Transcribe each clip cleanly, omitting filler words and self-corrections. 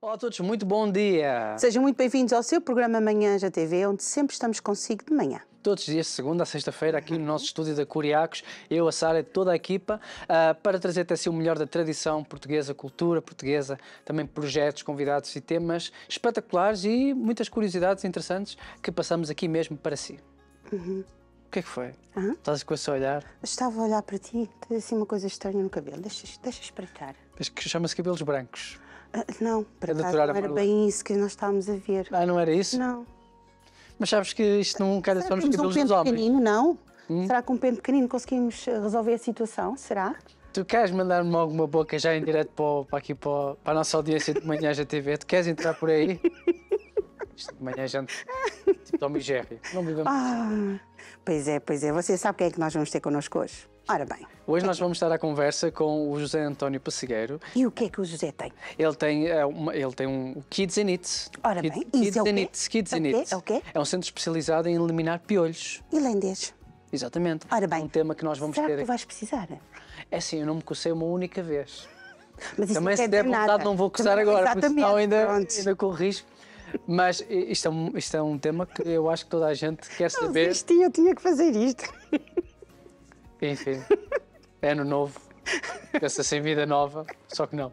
Olá a todos, muito bom dia! Sejam muito bem-vindos ao seu programa Manhã já TV, onde sempre estamos consigo de manhã. Todos os dias, de segunda a sexta-feira, aqui no nosso estúdio da Curiacos, eu, a Sara e toda a equipa, para trazer até si o melhor da tradição portuguesa, cultura portuguesa, também projetos, convidados e temas espetaculares e muitas curiosidades interessantes que passamos aqui mesmo para si. O que é que foi? Estás com esse olhar? Estava a olhar para ti, tens assim uma coisa estranha no cabelo, deixa espreitar. Que chama-se cabelos brancos. Não, para cá natural não era amarelo. bem isso que nós estávamos a ver. Ah, não era isso? Não. Mas sabes que isto não calha só nos Temos cabelos um dos pente homens. pequenino, não? Será que com um pente pequenino conseguimos resolver a situação? Será? Tu queres mandar-me alguma boca já em direto para a nossa audiência de Manhã já TV? Tu queres entrar por aí? Isto de manhã gente, tipo Tom e Jerry. Não vivemos Pois é. Você sabe quem é que nós vamos ter connosco hoje? Ora bem. Hoje nós vamos estar à conversa com o José António Pessegueiro. E o que é que o José tem? Ele tem um Kids in It. Ora bem, Kids isso é o in quê? It. Kids in É o quê? It. É o quê? É um centro especializado em eliminar piolhos. E lendês? Exatamente. Ora É bem. um tema que nós vamos Será ter que tu aqui. vais precisar? É assim, eu não me cocei uma única vez. Mas isso Também não se quer der dizer vontade nada. não vou coçar Também- agora, porque senão Exatamente, ainda corro risco. Mas isto é um tema que eu acho que toda a gente quer Não saber. existia, eu tinha que fazer isto. Enfim, é ano novo, pensa sem vida nova, só que não.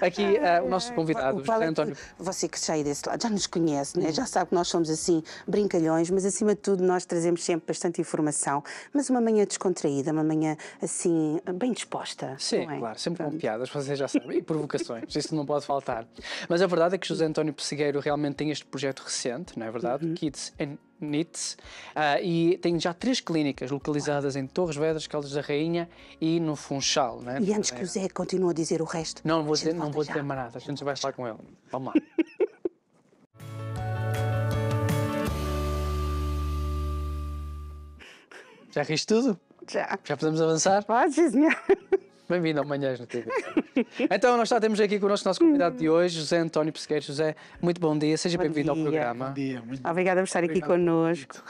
Aqui o nosso convidado, Qual José é António. Você que está aí desse lado já nos conhece, né? Já sabe que nós somos assim brincalhões, mas acima de tudo nós trazemos sempre bastante informação, mas uma manhã descontraída, uma manhã assim bem disposta. Sim, não é? claro, sempre com piadas, vocês já sabem, e provocações, isso não pode faltar. Mas a verdade é que José António Pessegueiro realmente tem este projeto recente, não é verdade? Kids and Knits, e tem já 3 clínicas localizadas em Torres Vedras, Caldas da Rainha e no Funchal, não é? E antes que o Zé continue a dizer o resto, Não vou a gente dizer, não volta vou já. dizer mais nada, a gente já vai falar com ele. Vamos lá. Já riste tudo? Já. Já podemos avançar? Pode, sim, senhor. Bem-vindo ao Manhãs na TV. Então, nós temos aqui connosco o nosso convidado de hoje, José António Pessegueiro. José, muito bom dia, seja bem-vindo ao dia. programa. Dia, muito Obrigada por estar aqui connosco.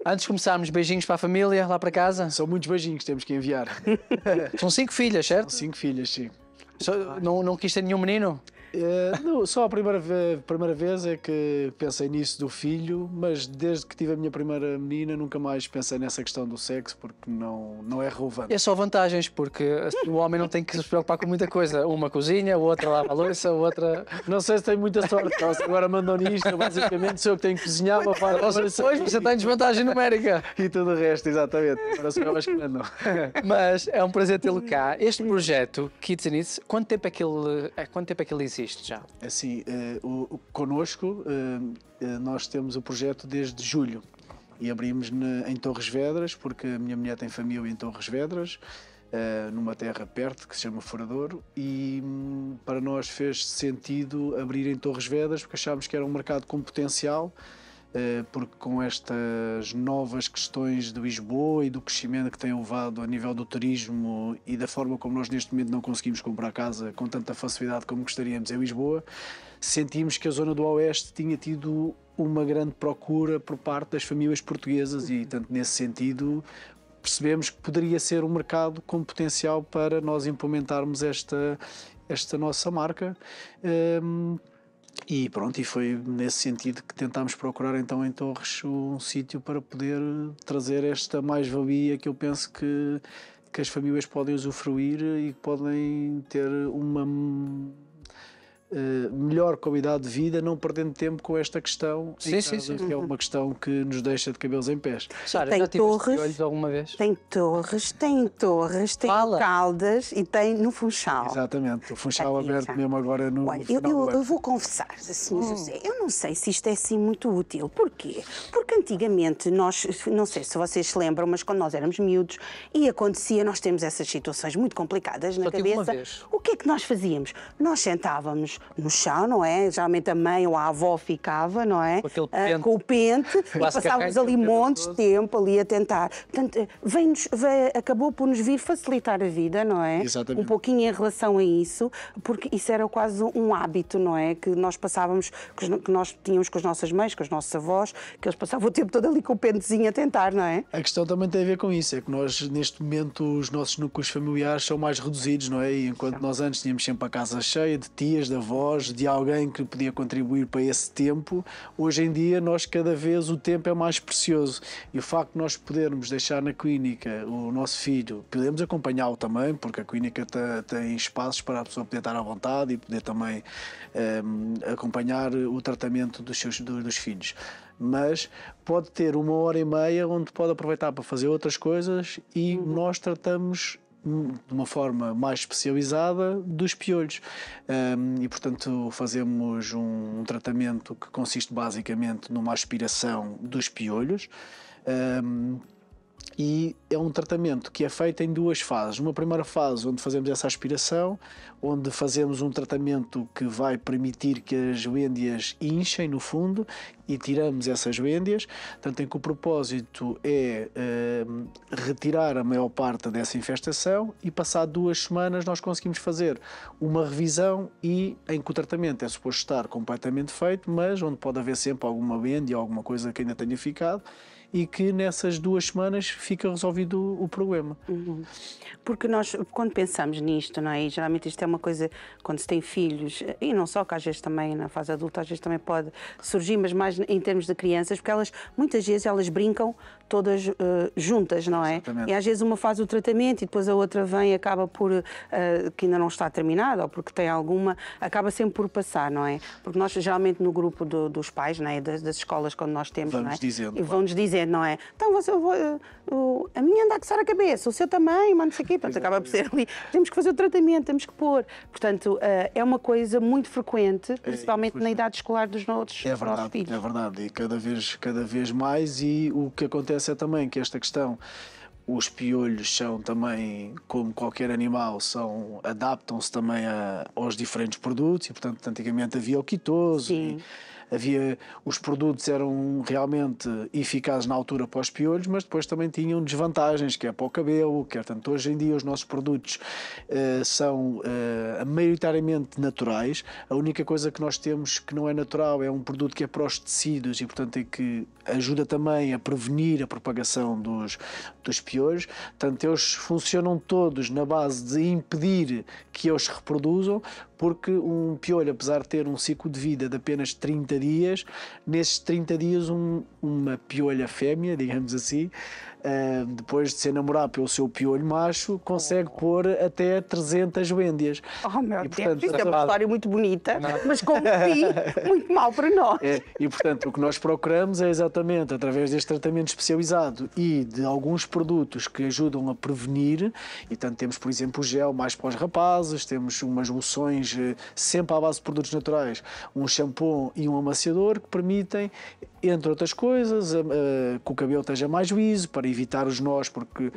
Antes de começarmos, beijinhos para a família, lá para casa. São muitos beijinhos que temos que enviar. São 5 filhas, certo? 5 filhas, sim. Não quis ter nenhum menino? Só a primeira vez é que pensei nisso do filho, mas desde que tive a minha primeira menina nunca mais pensei nessa questão do sexo, porque não é relevante. É só vantagens, porque assim, o homem não tem que se preocupar com muita coisa. Uma cozinha, a outra lava a louça, a outra... Não sei se tenho muita sorte, então, se agora mandam nisto, basicamente sou eu que tenho que cozinhar, lavar a louça Depois você está em desvantagem numérica. e tudo o resto, exatamente. Agora sou eu as que mandam. Mas é um prazer tê-lo cá. Este projeto, Kids and It, quanto tempo é que ele existe já? Assim, connosco, nós temos o projeto desde julho e abrimos em Torres Vedras, porque a minha mulher tem família em Torres Vedras, numa terra perto que se chama Foradouro, e para nós fez sentido abrir em Torres Vedras porque achámos que era um mercado com potencial, porque com estas novas questões de Lisboa e do crescimento que tem levado a nível do turismo e da forma como nós neste momento não conseguimos comprar casa com tanta facilidade como gostaríamos em Lisboa, sentimos que a zona do Oeste tinha tido uma grande procura por parte das famílias portuguesas e, tanto nesse sentido, percebemos que poderia ser um mercado com potencial para nós implementarmos esta nossa marca. E pronto, e foi nesse sentido que tentámos procurar então em Torres um sítio para poder trazer esta mais-valia que eu penso que as famílias podem usufruir e que podem ter uma melhor qualidade de vida, não perdendo tempo com esta questão, Sim. que é uma questão que nos deixa de cabelos em pés. Sara, Tem já tiveste torres. piolhos alguma vez? Tem Fala. Caldas e tem no Funchal. Exatamente, o Funchal Aqui, aberto já. mesmo agora no Olha, final do eu ano. vou confessar, assim, José, eu não sei se isto é assim muito útil. Porquê? Porque antigamente nós, não sei se vocês se lembram, mas quando nós éramos miúdos e acontecia, nós temos essas situações muito complicadas na Só tive uma cabeça. vez. O que é que nós fazíamos? Nós sentávamos no chão, não é? Geralmente a mãe ou a avó ficava, não é? Com aquele pente. Com o pente, e passávamos ali montes de tempo ali a tentar. Portanto, acabou por nos vir facilitar a vida, não é? Exatamente. Um pouquinho em relação a isso, porque isso era quase um hábito, não é? Que nós passávamos, que nós tínhamos com as nossas mães, com os nossos avós, que eles passavam o tempo todo ali com o pentezinho a tentar, não é? A questão também tem a ver com isso, é que nós neste momento os nossos núcleos familiares são mais reduzidos, não é? E enquanto nós antes tínhamos sempre a casa cheia de tias, de avós, de alguém que podia contribuir para esse tempo, hoje em dia nós cada vez o tempo é mais precioso e o facto de nós podermos deixar na clínica o nosso filho, podemos acompanhá-lo também, porque a clínica tem espaços para a pessoa poder estar à vontade e poder também acompanhar o tratamento dos filhos. Mas pode ter 1h30 onde pode aproveitar para fazer outras coisas e nós tratamos de uma forma mais especializada dos piolhos e portanto fazemos um tratamento que consiste basicamente numa aspiração dos piolhos e é um tratamento que é feito em 2 fases. Uma primeira fase onde fazemos essa aspiração, onde fazemos um tratamento que vai permitir que as glândulas inchem no fundo e tiramos essas glândulas, tanto em que o propósito é retirar a maior parte dessa infestação e passado 2 semanas nós conseguimos fazer uma revisão e em que o tratamento é suposto estar completamente feito, mas onde pode haver sempre alguma glândula ou alguma coisa que ainda tenha ficado e que nessas 2 semanas fica resolvido o problema. Porque nós, quando pensamos nisto, não é? E geralmente isto é uma coisa, quando se tem filhos, e não só, que às vezes também na fase adulta, às vezes também pode surgir, mas mais em termos de crianças, porque muitas vezes elas brincam todas juntas, não é? Exatamente. E às vezes uma faz o tratamento e depois a outra vem e acaba por, que ainda não está terminada, ou porque tem alguma, acaba sempre por passar, não é? Porque nós geralmente no grupo dos pais, não é? Das escolas, quando nós temos, não é? Dizendo, e vão-nos dizendo, não é? Então a minha anda a coçar a cabeça, o seu também, mas não sei o quê. Portanto, acaba por ser ali. Temos que fazer o tratamento, temos que pôr. Portanto, é uma coisa muito frequente, principalmente na idade escolar dos nossos filhos. É verdade, e cada vez mais, e o que acontece é também que esta questão, os piolhos são também, como qualquer animal, adaptam-se também aos diferentes produtos, e portanto antigamente havia o quitoso, os produtos eram realmente eficazes na altura para os piolhos, mas depois também tinham desvantagens, quer para o cabelo, quer tanto hoje em dia os nossos produtos são maioritariamente naturais. A única coisa que nós temos que não é natural é um produto que é para os tecidos e portanto é que ajuda também a prevenir a propagação dos piolhos. Portanto, eles funcionam todos na base de impedir que eles se reproduzam, porque um piolho, apesar de ter um ciclo de vida de apenas 30 dias, nesses 30 dias uma piolha fêmea, digamos assim, depois de ser namorado pelo seu piolho macho, consegue pôr até 300 glândulas. Oh meu Deus, isso é uma história muito bonita, mas como fim, muito mal para nós. E portanto, o que nós procuramos é exatamente, através deste tratamento especializado e de alguns produtos que ajudam a prevenir, e tanto temos, por exemplo, o gel mais para os rapazes, temos umas loções sempre à base de produtos naturais, um shampoo e um amaciador que permitem, entre outras coisas, que o cabelo esteja mais liso, para evitar os nós, porque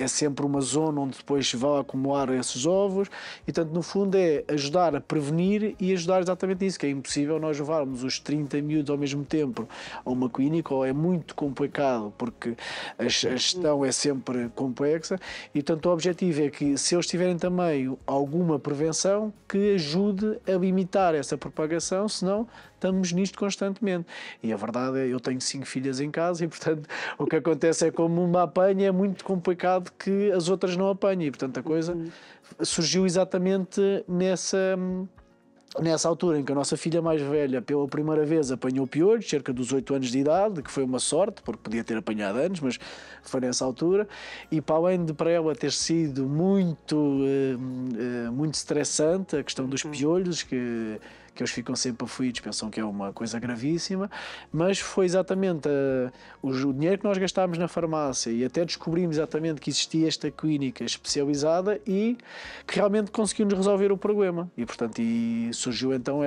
é sempre uma zona onde depois se vão acumular esses ovos, e portanto no fundo é ajudar a prevenir e ajudar exatamente isso, que é impossível nós levarmos os 30 miúdos ao mesmo tempo a uma clínica, ou é muito complicado, porque a gestão é sempre complexa, e portanto o objetivo é que se eles tiverem também alguma prevenção, que ajude a limitar essa propagação, senão estamos nisto constantemente. E a verdade é, eu tenho 5 filhas em casa e, portanto, o que acontece é que como uma apanha, é muito complicado que as outras não apanhem. E, portanto, a coisa surgiu exatamente nessa altura em que a nossa filha mais velha, pela primeira vez, apanhou piolhos, cerca dos 8 anos de idade, que foi uma sorte, porque podia ter apanhado antes, mas foi nessa altura, e para além de para ela ter sido muito estressante a questão dos piolhos, que eles ficam sempre aflitos, pensam que é uma coisa gravíssima, mas foi exatamente o dinheiro que nós gastámos na farmácia e até descobrimos exatamente que existia esta clínica especializada e que realmente conseguiu-nos resolver o problema. E, portanto, surgiu então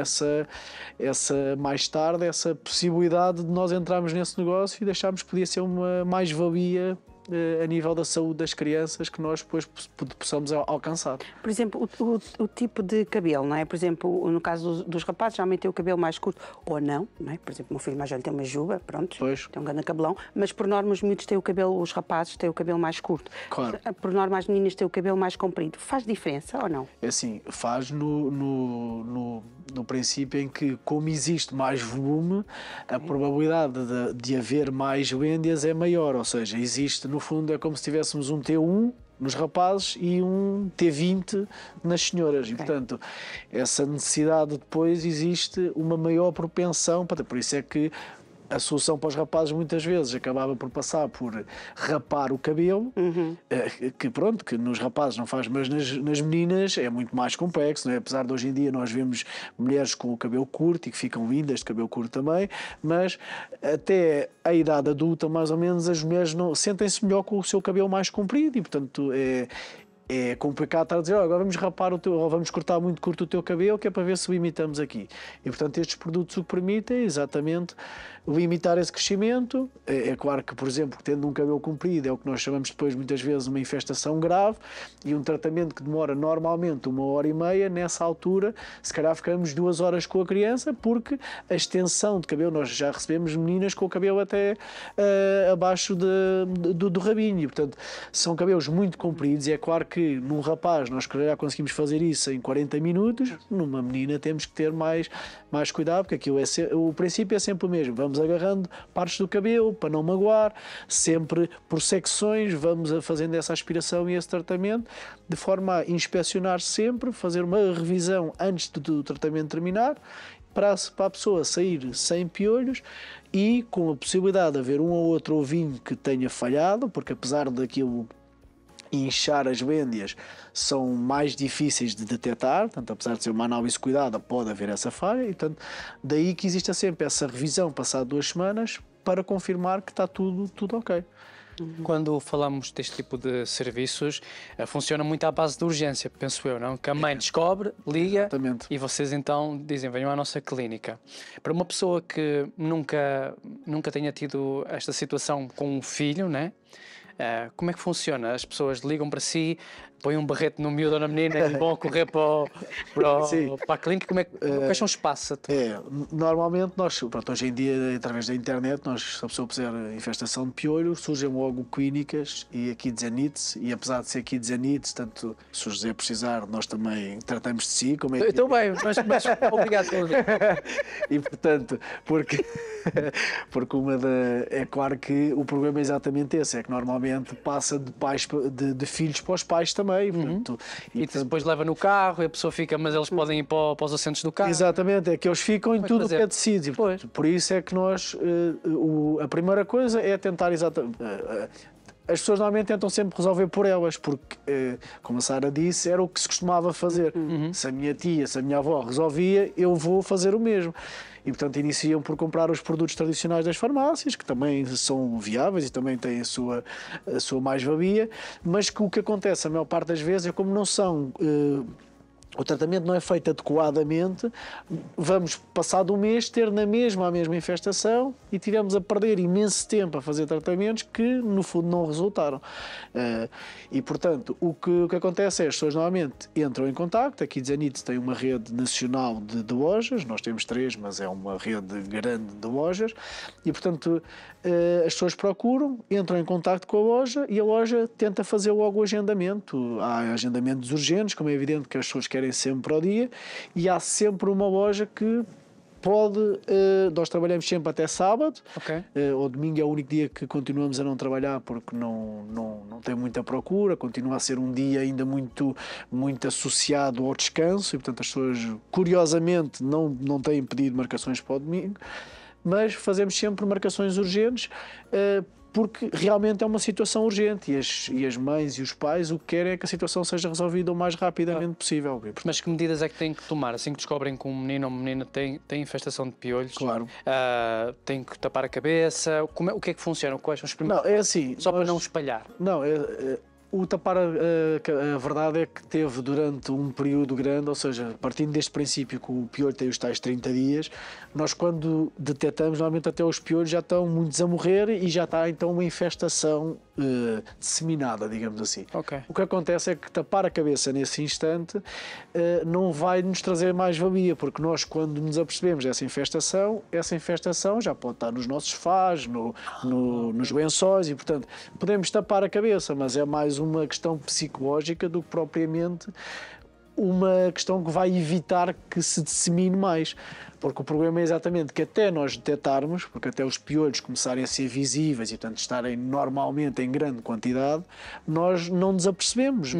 mais tarde essa possibilidade de nós entrarmos nesse negócio e deixarmos que podia ser uma mais-valia a nível da saúde das crianças que nós depois possamos alcançar. Por exemplo, o tipo de cabelo, não é? Por exemplo, no caso dos rapazes, geralmente tem o cabelo mais curto ou não, não é? Por exemplo, o meu filho mais velho tem uma juba, pronto, tem um grande cabelão, mas por norma os miúdos têm o cabelo, os rapazes têm o cabelo mais curto. Claro. Por norma as meninas têm o cabelo mais comprido. Faz diferença ou não? É assim, faz no princípio em que, como existe mais volume, a probabilidade de haver mais vendas é maior, ou seja, existe, no fundo, é como se tivéssemos um T1 nos rapazes e um T20 nas senhoras. E, portanto, essa necessidade depois existe uma maior propensão, por isso é que a solução para os rapazes muitas vezes acabava por passar por rapar o cabelo, que nos rapazes não faz, mas nas meninas é muito mais complexo, não é? Apesar de hoje em dia nós vemos mulheres com o cabelo curto e que ficam lindas de cabelo curto também, mas até a idade adulta, mais ou menos, as mulheres sentem-se melhor com o seu cabelo mais comprido e, portanto, é complicado estar a dizer, agora vamos rapar ou vamos cortar muito curto o teu cabelo, que é para ver se o imitamos aqui. E, portanto, estes produtos o que permitem é exatamente limitar esse crescimento. É claro que, por exemplo, tendo um cabelo comprido, é o que nós chamamos depois, muitas vezes, uma infestação grave e um tratamento que demora normalmente 1h30, nessa altura, se calhar ficamos 2 horas com a criança, porque a extensão de cabelo, nós já recebemos meninas com o cabelo até abaixo do rabinho. E, portanto, são cabelos muito compridos e é claro que num rapaz nós já conseguimos fazer isso em 40 minutos, numa menina temos que ter mais cuidado, porque aquilo o princípio é sempre o mesmo, vamos agarrando partes do cabelo para não magoar, sempre por secções, vamos fazendo essa aspiração e esse tratamento, de forma a inspecionar sempre, fazer uma revisão antes do tratamento terminar, para a pessoa sair sem piolhos e com a possibilidade de haver um ou outro ovinho que tenha falhado, porque apesar daquilo inchar as vendas são mais difíceis de detectar, portanto, apesar de ser uma análise cuidada, pode haver essa falha, e portanto, daí que exista sempre essa revisão passado 2 semanas para confirmar que está tudo ok. Quando falamos deste tipo de serviços, funciona muito à base de urgência, penso eu, não? Que a mãe descobre, liga. Exatamente. E vocês então dizem, venham à nossa clínica. Para uma pessoa que nunca tenha tido esta situação com um filho, né? Como é que funciona? As pessoas ligam para si, põem um barrete no miúdo ou na menina e vão correr para a clínica? Quais são os passos? Normalmente nós, hoje em dia, através da internet, se a pessoa puser infestação de piolho, surgem logo clínicas e aqui Anites, e apesar de ser aqui Anites, tanto se o José precisar, nós também tratamos de si. Como é Então bem, mas obrigado por E portanto, porque é claro que o problema é exatamente esse, é que normalmente passa de filhos para os pais também. Portanto, e depois leva no carro e a pessoa fica, mas eles podem ir para os assentos do carro. Exatamente, é que eles ficam em tudo o que é tecido. Por isso é que nós, a primeira coisa é tentar exatamente... As pessoas normalmente tentam sempre resolver por elas, porque, como a Sara disse, era o que se costumava fazer. Se a minha tia, se a minha avó resolvia, eu vou fazer o mesmo. E, portanto, iniciam por comprar os produtos tradicionais das farmácias, que também são viáveis e também têm a sua mais-valia, mas que o que acontece a maior parte das vezes é como não são... o tratamento não é feito adequadamente, vamos, passado um mês, ter a mesma infestação e tivemos a perder imenso tempo a fazer tratamentos que, no fundo, não resultaram. E, portanto, o que acontece é que as pessoas normalmente entram em contacto. Aqui Anites tem uma rede nacional de lojas, nós temos 3, mas é uma rede grande de lojas, e, portanto, as pessoas procuram, entram em contacto com a loja e a loja tenta fazer logo o agendamento. Há agendamentos urgentes, como é evidente que as pessoas querem sempre ao dia, e há sempre uma loja que pode... nós trabalhamos sempre até sábado, o domingo é o único dia que continuamos a não trabalhar porque não tem muita procura, continua a ser um dia ainda muito associado ao descanso e, portanto, as pessoas, curiosamente, não têm pedido marcações para o domingo, mas fazemos sempre marcações urgentes, porque realmente é uma situação urgente e as mães e os pais o que querem é que a situação seja resolvida o mais rapidamente possível. Mas que medidas é que têm que tomar assim que descobrem que um menino ou uma menina tem infestação de piolhos? Claro. Tem que tapar a cabeça? O que é que funciona? Quais são os primeiros? Não, é assim. Só para não espalhar. Não, o tapar a verdade é que teve durante um período grande, ou seja, partindo deste princípio que o piolho tem os tais 30 dias, nós quando detectamos, normalmente até os piolhos já estão muitos a morrer e já está então uma infestação disseminada, digamos assim. Ok. O que acontece é que tapar a cabeça nesse instante não vai nos trazer mais valia, porque nós, quando nos apercebemos dessa infestação já pode estar nos nossos sofás, nos lençóis, e portanto podemos tapar a cabeça, mas é mais uma questão psicológica do que propriamente uma questão que vai evitar que se dissemine mais. Porque o problema é exatamente que até nós detectarmos, porque até os piolhos começarem a ser visíveis e, portanto, estarem normalmente em grande quantidade, nós não nos apercebemos.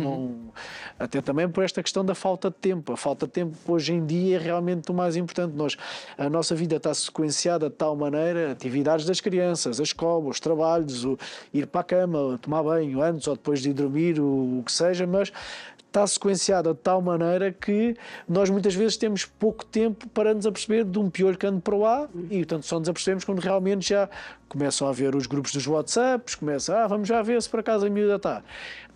Até também por esta questão da falta de tempo. A falta de tempo hoje em dia é realmente o mais importante. A nossa vida está sequenciada de tal maneira, atividades das crianças, a escola, os trabalhos, ir para a cama, tomar banho antes ou depois de ir dormir, o que seja, mas está sequenciada de tal maneira que nós muitas vezes temos pouco tempo para nos aperceber de um piolho que anda para lá e, portanto, só nos apercebemos quando realmente já começam a haver os grupos dos WhatsApps, vamos já ver se por acaso a miúda está.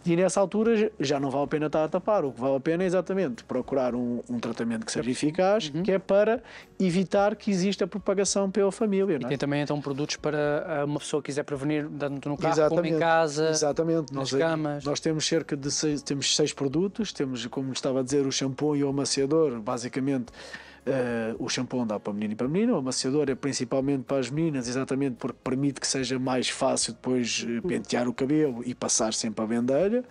E nessa altura já não vale a pena estar a tapar. O que vale a pena é exatamente procurar um tratamento que seja eficaz, que é para evitar que exista propagação pela família. E tem também então produtos para uma pessoa que quiser prevenir, tanto no carro exatamente, como em casa, exatamente. nas camas. Nós temos cerca de 6 produtos. Temos, como estava a dizer, o shampoo e o amaciador. Basicamente, o shampoo dá para menino e para menina, o amaciador é principalmente para as meninas, exatamente porque permite que seja mais fácil depois pentear o cabelo e passar sempre a vendeira.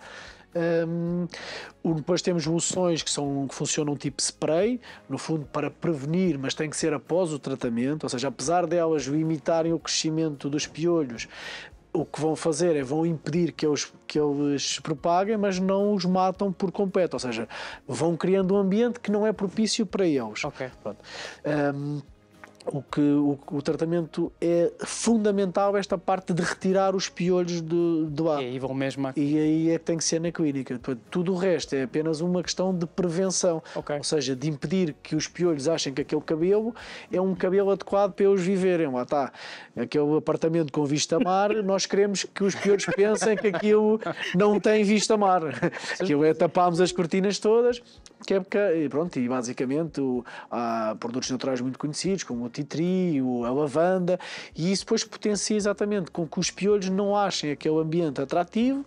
Depois temos loções que funcionam tipo spray, no fundo para prevenir, mas tem que ser após o tratamento, ou seja, apesar delas limitarem o crescimento dos piolhos, o que vão fazer é vão impedir que eles se propaguem, mas não os matam por completo, ou seja, vão criando um ambiente que não é propício para eles. Ok. Pronto. O tratamento é fundamental, esta parte de retirar os piolhos do ar. E aí vão mesmo E aí é que tem que ser na clínica. Tudo o resto é apenas uma questão de prevenção. Ok. Ou seja, de impedir que os piolhos achem que aquele cabelo é um cabelo adequado para eles viverem. Lá está, aquele apartamento com vista a mar, nós queremos que os piolhos pensem que aquilo não tem vista a mar. Aquilo é taparmos as cortinas todas, e basicamente há produtos naturais muito conhecidos, como o tea tree, a lavanda, e isso depois potencia exatamente com que os piolhos não achem aquele ambiente atrativo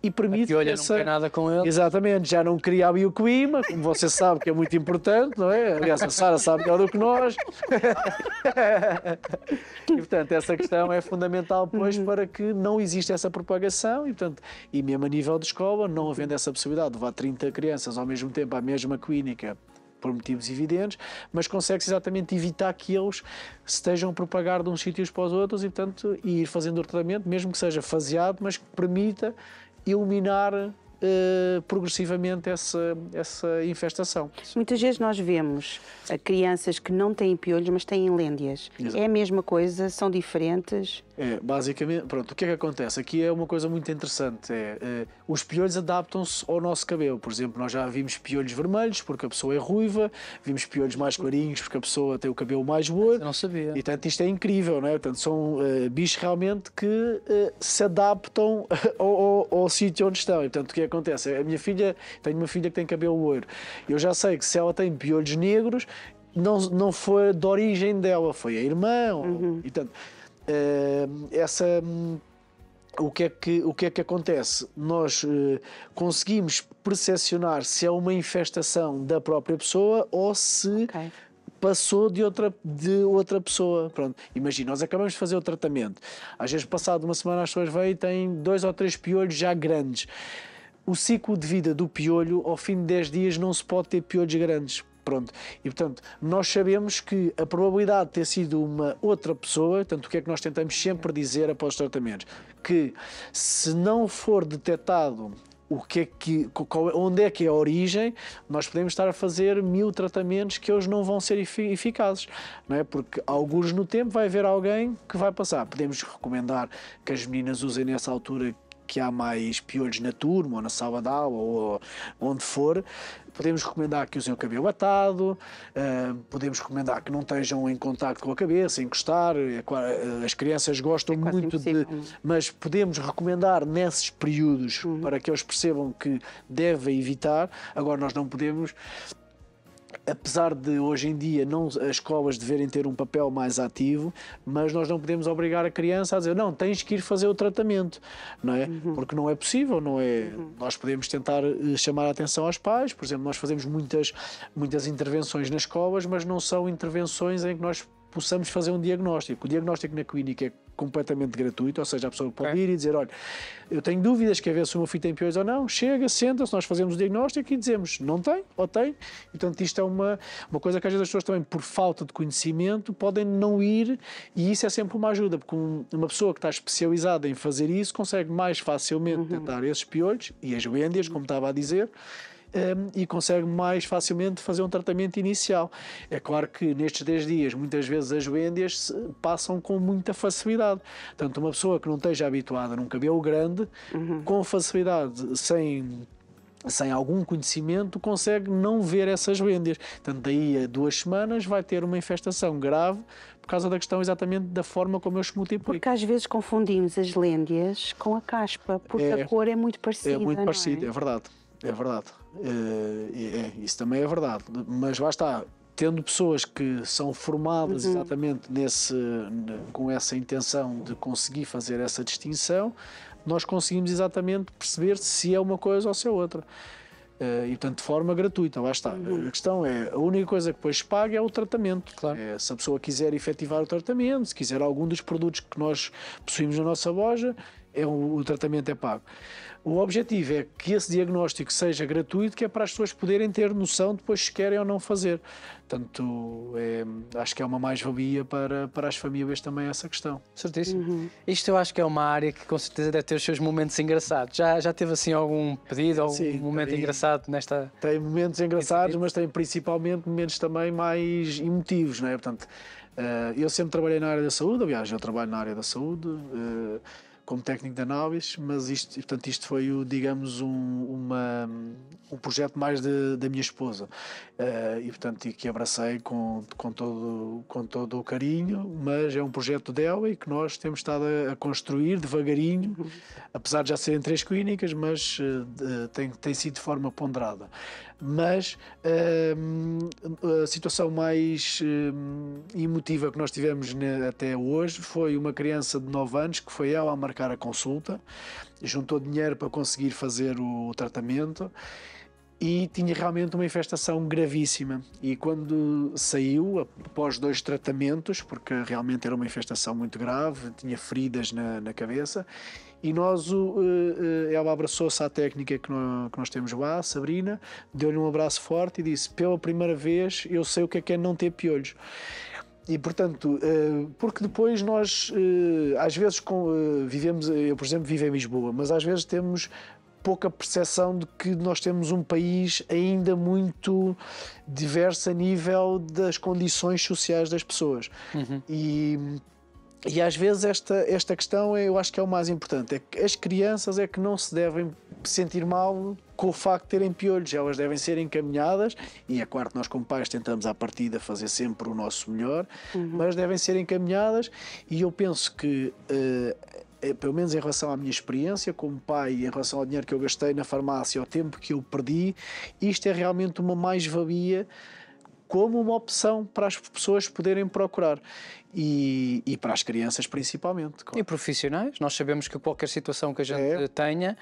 e permite a piolha não quer nada com ele. Exatamente, já não cria ali o clima, como você sabe que é muito importante, não é? Aliás, a Sara sabe melhor do que nós. E, portanto, essa questão é fundamental depois para que não exista essa propagação e mesmo a nível de escola, não havendo essa possibilidade de levar 30 crianças ao mesmo tempo à mesma clínica, por motivos evidentes, mas consegue-se exatamente evitar que eles estejam a propagar de uns sítios para os outros e, portanto, ir fazendo o tratamento, mesmo que seja faseado, mas que permita eliminar progressivamente essa infestação. Muitas vezes nós vemos crianças que não têm piolhos, mas têm lêndias. Exato. É a mesma coisa? São diferentes? Basicamente, pronto, o que é que acontece? Aqui é uma coisa muito interessante, os piolhos adaptam-se ao nosso cabelo. Por exemplo, nós já vimos piolhos vermelhos porque a pessoa é ruiva, vimos piolhos mais clarinhos porque a pessoa tem o cabelo mais loiro. Eu não sabia. E, portanto, isto é incrível, não é? Portanto, são bichos realmente que se adaptam ao sítio onde estão. E, portanto, o que acontece? Tenho uma filha que tem cabelo loiro. Eu já sei que se ela tem piolhos negros, não foi de origem dela, foi a irmã. E, portanto, o que é que acontece? Nós conseguimos percepcionar se é uma infestação da própria pessoa ou se passou de outra pessoa. Pronto. Imagina, nós acabamos de fazer o tratamento. Às vezes, passado uma semana, as pessoas vêm e têm 2 ou 3 piolhos já grandes. O ciclo de vida do piolho, ao fim de 10 dias, não se pode ter piolhos grandes. Pronto. E, portanto, nós sabemos que a probabilidade de ter sido uma outra pessoa, portanto, o que é que nós tentamos sempre dizer após os tratamentos? Que se não for detectado onde é que é a origem, nós podemos estar a fazer 1000 tratamentos que eles não vão ser eficazes, não é? Porque alguns no tempo vai haver alguém que vai passar. Podemos recomendar que as meninas usem nessa altura que há mais piolhos na turma ou na sala de aula ou onde for. Podemos recomendar que usem o cabelo atado, podemos recomendar que não estejam em contacto com a cabeça, encostar. As crianças gostam muito mas podemos recomendar nesses períodos para que eles percebam que devem evitar. Agora, nós não podemos apesar de hoje em dia as escolas deverem ter um papel mais ativo, mas nós não podemos obrigar a criança a dizer não, tens que ir fazer o tratamento, não é? Porque não é possível, não é? Nós podemos tentar chamar a atenção aos pais, por exemplo, nós fazemos muitas intervenções nas escolas, mas não são intervenções em que nós possamos fazer um diagnóstico. O diagnóstico na clínica é completamente gratuito, ou seja, a pessoa pode ir e dizer, olha, eu tenho dúvidas, quer ver se o meu filho tem piolhos ou não, chega, senta-se, nós fazemos o diagnóstico e dizemos, não tem ou tem. E, portanto, isto é uma coisa que às vezes as pessoas também, por falta de conhecimento, podem não ir, e isso é sempre uma ajuda, porque uma pessoa que está especializada em fazer isso consegue mais facilmente detectar esses piolhos e as doenças, como estava a dizer, e consegue mais facilmente fazer um tratamento inicial. É claro que nestes 10 dias, muitas vezes as doenças passam com muita facilidade. Portanto, uma pessoa que não esteja habituada num cabelo grande, com facilidade, sem algum conhecimento, consegue não ver essas doenças. Portanto, daí a 2 semanas vai ter uma infestação grave por causa da questão exatamente da forma como eles se multiplicam. Porque às vezes confundimos as lêndias com a caspa, porque a cor é muito parecida. É muito parecida, é verdade. É verdade. Isso também é verdade. Mas lá está, tendo pessoas que são formadas exatamente com essa intenção de conseguir fazer essa distinção, nós conseguimos exatamente perceber se é uma coisa ou se é outra. E portanto de forma gratuita, lá está. A questão é, a única coisa que depois se paga é o tratamento. Claro. Se a pessoa quiser efetivar o tratamento, se quiser algum dos produtos que nós possuímos na nossa loja, o tratamento é pago. O objetivo é que esse diagnóstico seja gratuito, que é para as pessoas poderem ter noção depois se querem ou não fazer. Portanto, acho que é uma mais-valia para as famílias também essa questão. Certíssimo. Isto eu acho que é uma área que com certeza deve ter os seus momentos engraçados. Já teve assim algum pedido, algum momento engraçado nesta... Tem momentos engraçados, mas tem principalmente momentos também mais emotivos, não é? Portanto, eu sempre trabalhei na área da saúde, aliás, eu trabalho na área da saúde, como técnico de análise, mas isto foi, digamos, um projeto mais da minha esposa, e portanto que abracei com todo o carinho, mas é um projeto dela e que nós temos estado a construir devagarinho, apesar de já serem 3 clínicas, mas tem sido de forma ponderada. Mas a situação mais emotiva que nós tivemos até hoje foi uma criança de 9 anos, que foi ela a marcar a consulta, juntou dinheiro para conseguir fazer o tratamento e tinha realmente uma infestação gravíssima. E quando saiu, após 2 tratamentos, porque realmente era uma infestação muito grave, tinha feridas na cabeça, e ela abraçou-se à técnica que nós temos lá, a Sabrina, deu-lhe um abraço forte e disse, pela primeira vez eu sei o que é não ter piolhos. E portanto, porque depois nós às vezes vivemos, eu por exemplo vivo em Lisboa, mas às vezes temos pouca percepção de que nós temos um país ainda muito diverso a nível das condições sociais das pessoas. E às vezes esta questão eu acho que é o mais importante, é que as crianças é que não se devem sentir mal com o facto de terem piolhos, elas devem ser encaminhadas, e é claro que nós como pais tentamos à partida fazer sempre o nosso melhor, mas devem ser encaminhadas, e eu penso que pelo menos em relação à minha experiência como pai, em relação ao dinheiro que eu gastei na farmácia, ao tempo que eu perdi, isto é realmente uma mais-valia como uma opção para as pessoas poderem procurar. E para as crianças principalmente. Claro. E profissionais, nós sabemos que qualquer situação que a gente tenha,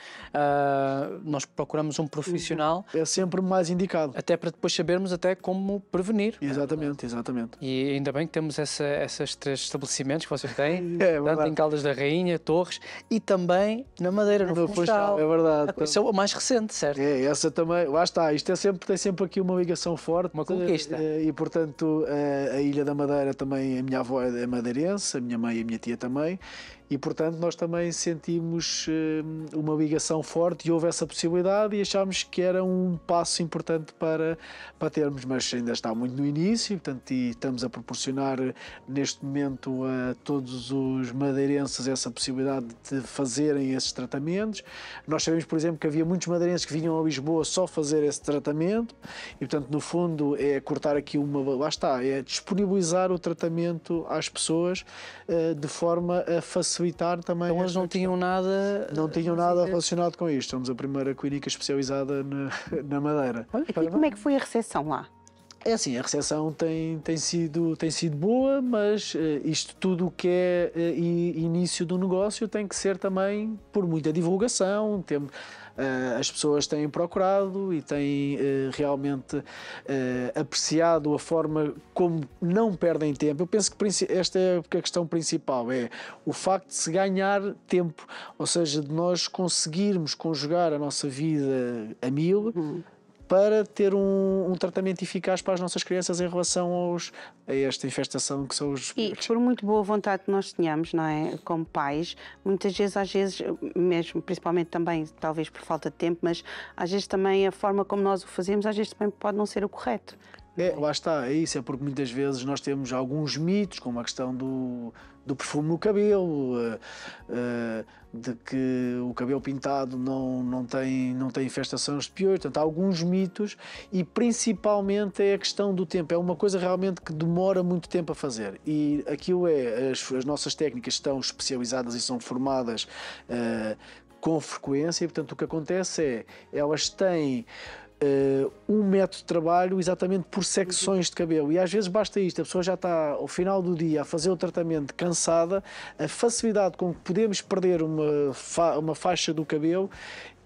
nós procuramos um profissional. É sempre mais indicado. Até para depois sabermos até como prevenir. Exatamente. E ainda bem que temos esses 3 estabelecimentos que vocês têm, tanto em Caldas da Rainha, Torres, e também na Madeira, no Funchal. É verdade. Isso é o mais recente, certo? Essa também, lá está, isto tem sempre aqui uma ligação forte. Uma conquista. E portanto, a Ilha da Madeira também, a minha avó é madeirense, a minha mãe e a minha tia também, e portanto nós também sentimos uma ligação forte e houve essa possibilidade e achámos que era um passo importante para termos, mas ainda está muito no início, portanto, e estamos a proporcionar neste momento a todos os madeirenses essa possibilidade de fazerem esses tratamentos. Nós sabemos, por exemplo, que havia muitos madeirenses que vinham a Lisboa só fazer esse tratamento e portanto no fundo é cortar aqui é disponibilizar o tratamento às pessoas de forma a facilitar também. Então eles não tinham nada... Não tinham nada relacionado com isto. Somos a primeira clínica especializada na Madeira. E como é que foi a recepção lá? É assim, a recepção tem sido boa, mas isto tudo o que é início do negócio tem que ser também por muita divulgação. As pessoas têm procurado e têm realmente apreciado a forma como não perdem tempo. Eu penso que esta é a questão principal, é o facto de se ganhar tempo, ou seja, de nós conseguirmos conjugar a nossa vida a mil, para ter um tratamento eficaz para as nossas crianças em relação a esta infestação que são os... E por muito boa vontade que nós tenhamos, não é, como pais, muitas vezes, às vezes, mesmo, principalmente também, talvez por falta de tempo, mas às vezes também a forma como nós o fazemos, às vezes também pode não ser o correto. Lá está, é isso, é porque muitas vezes nós temos alguns mitos, como a questão do perfume no cabelo, de que o cabelo pintado não tem infestações de piolhos, portanto há alguns mitos e principalmente é a questão do tempo, é uma coisa realmente que demora muito tempo a fazer e aquilo as nossas técnicas estão especializadas e são formadas com frequência e portanto o que acontece é, elas têm um método de trabalho exatamente por secções de cabelo e às vezes basta isto, a pessoa já está ao final do dia a fazer o tratamento cansada, a facilidade com que podemos perder uma faixa do cabelo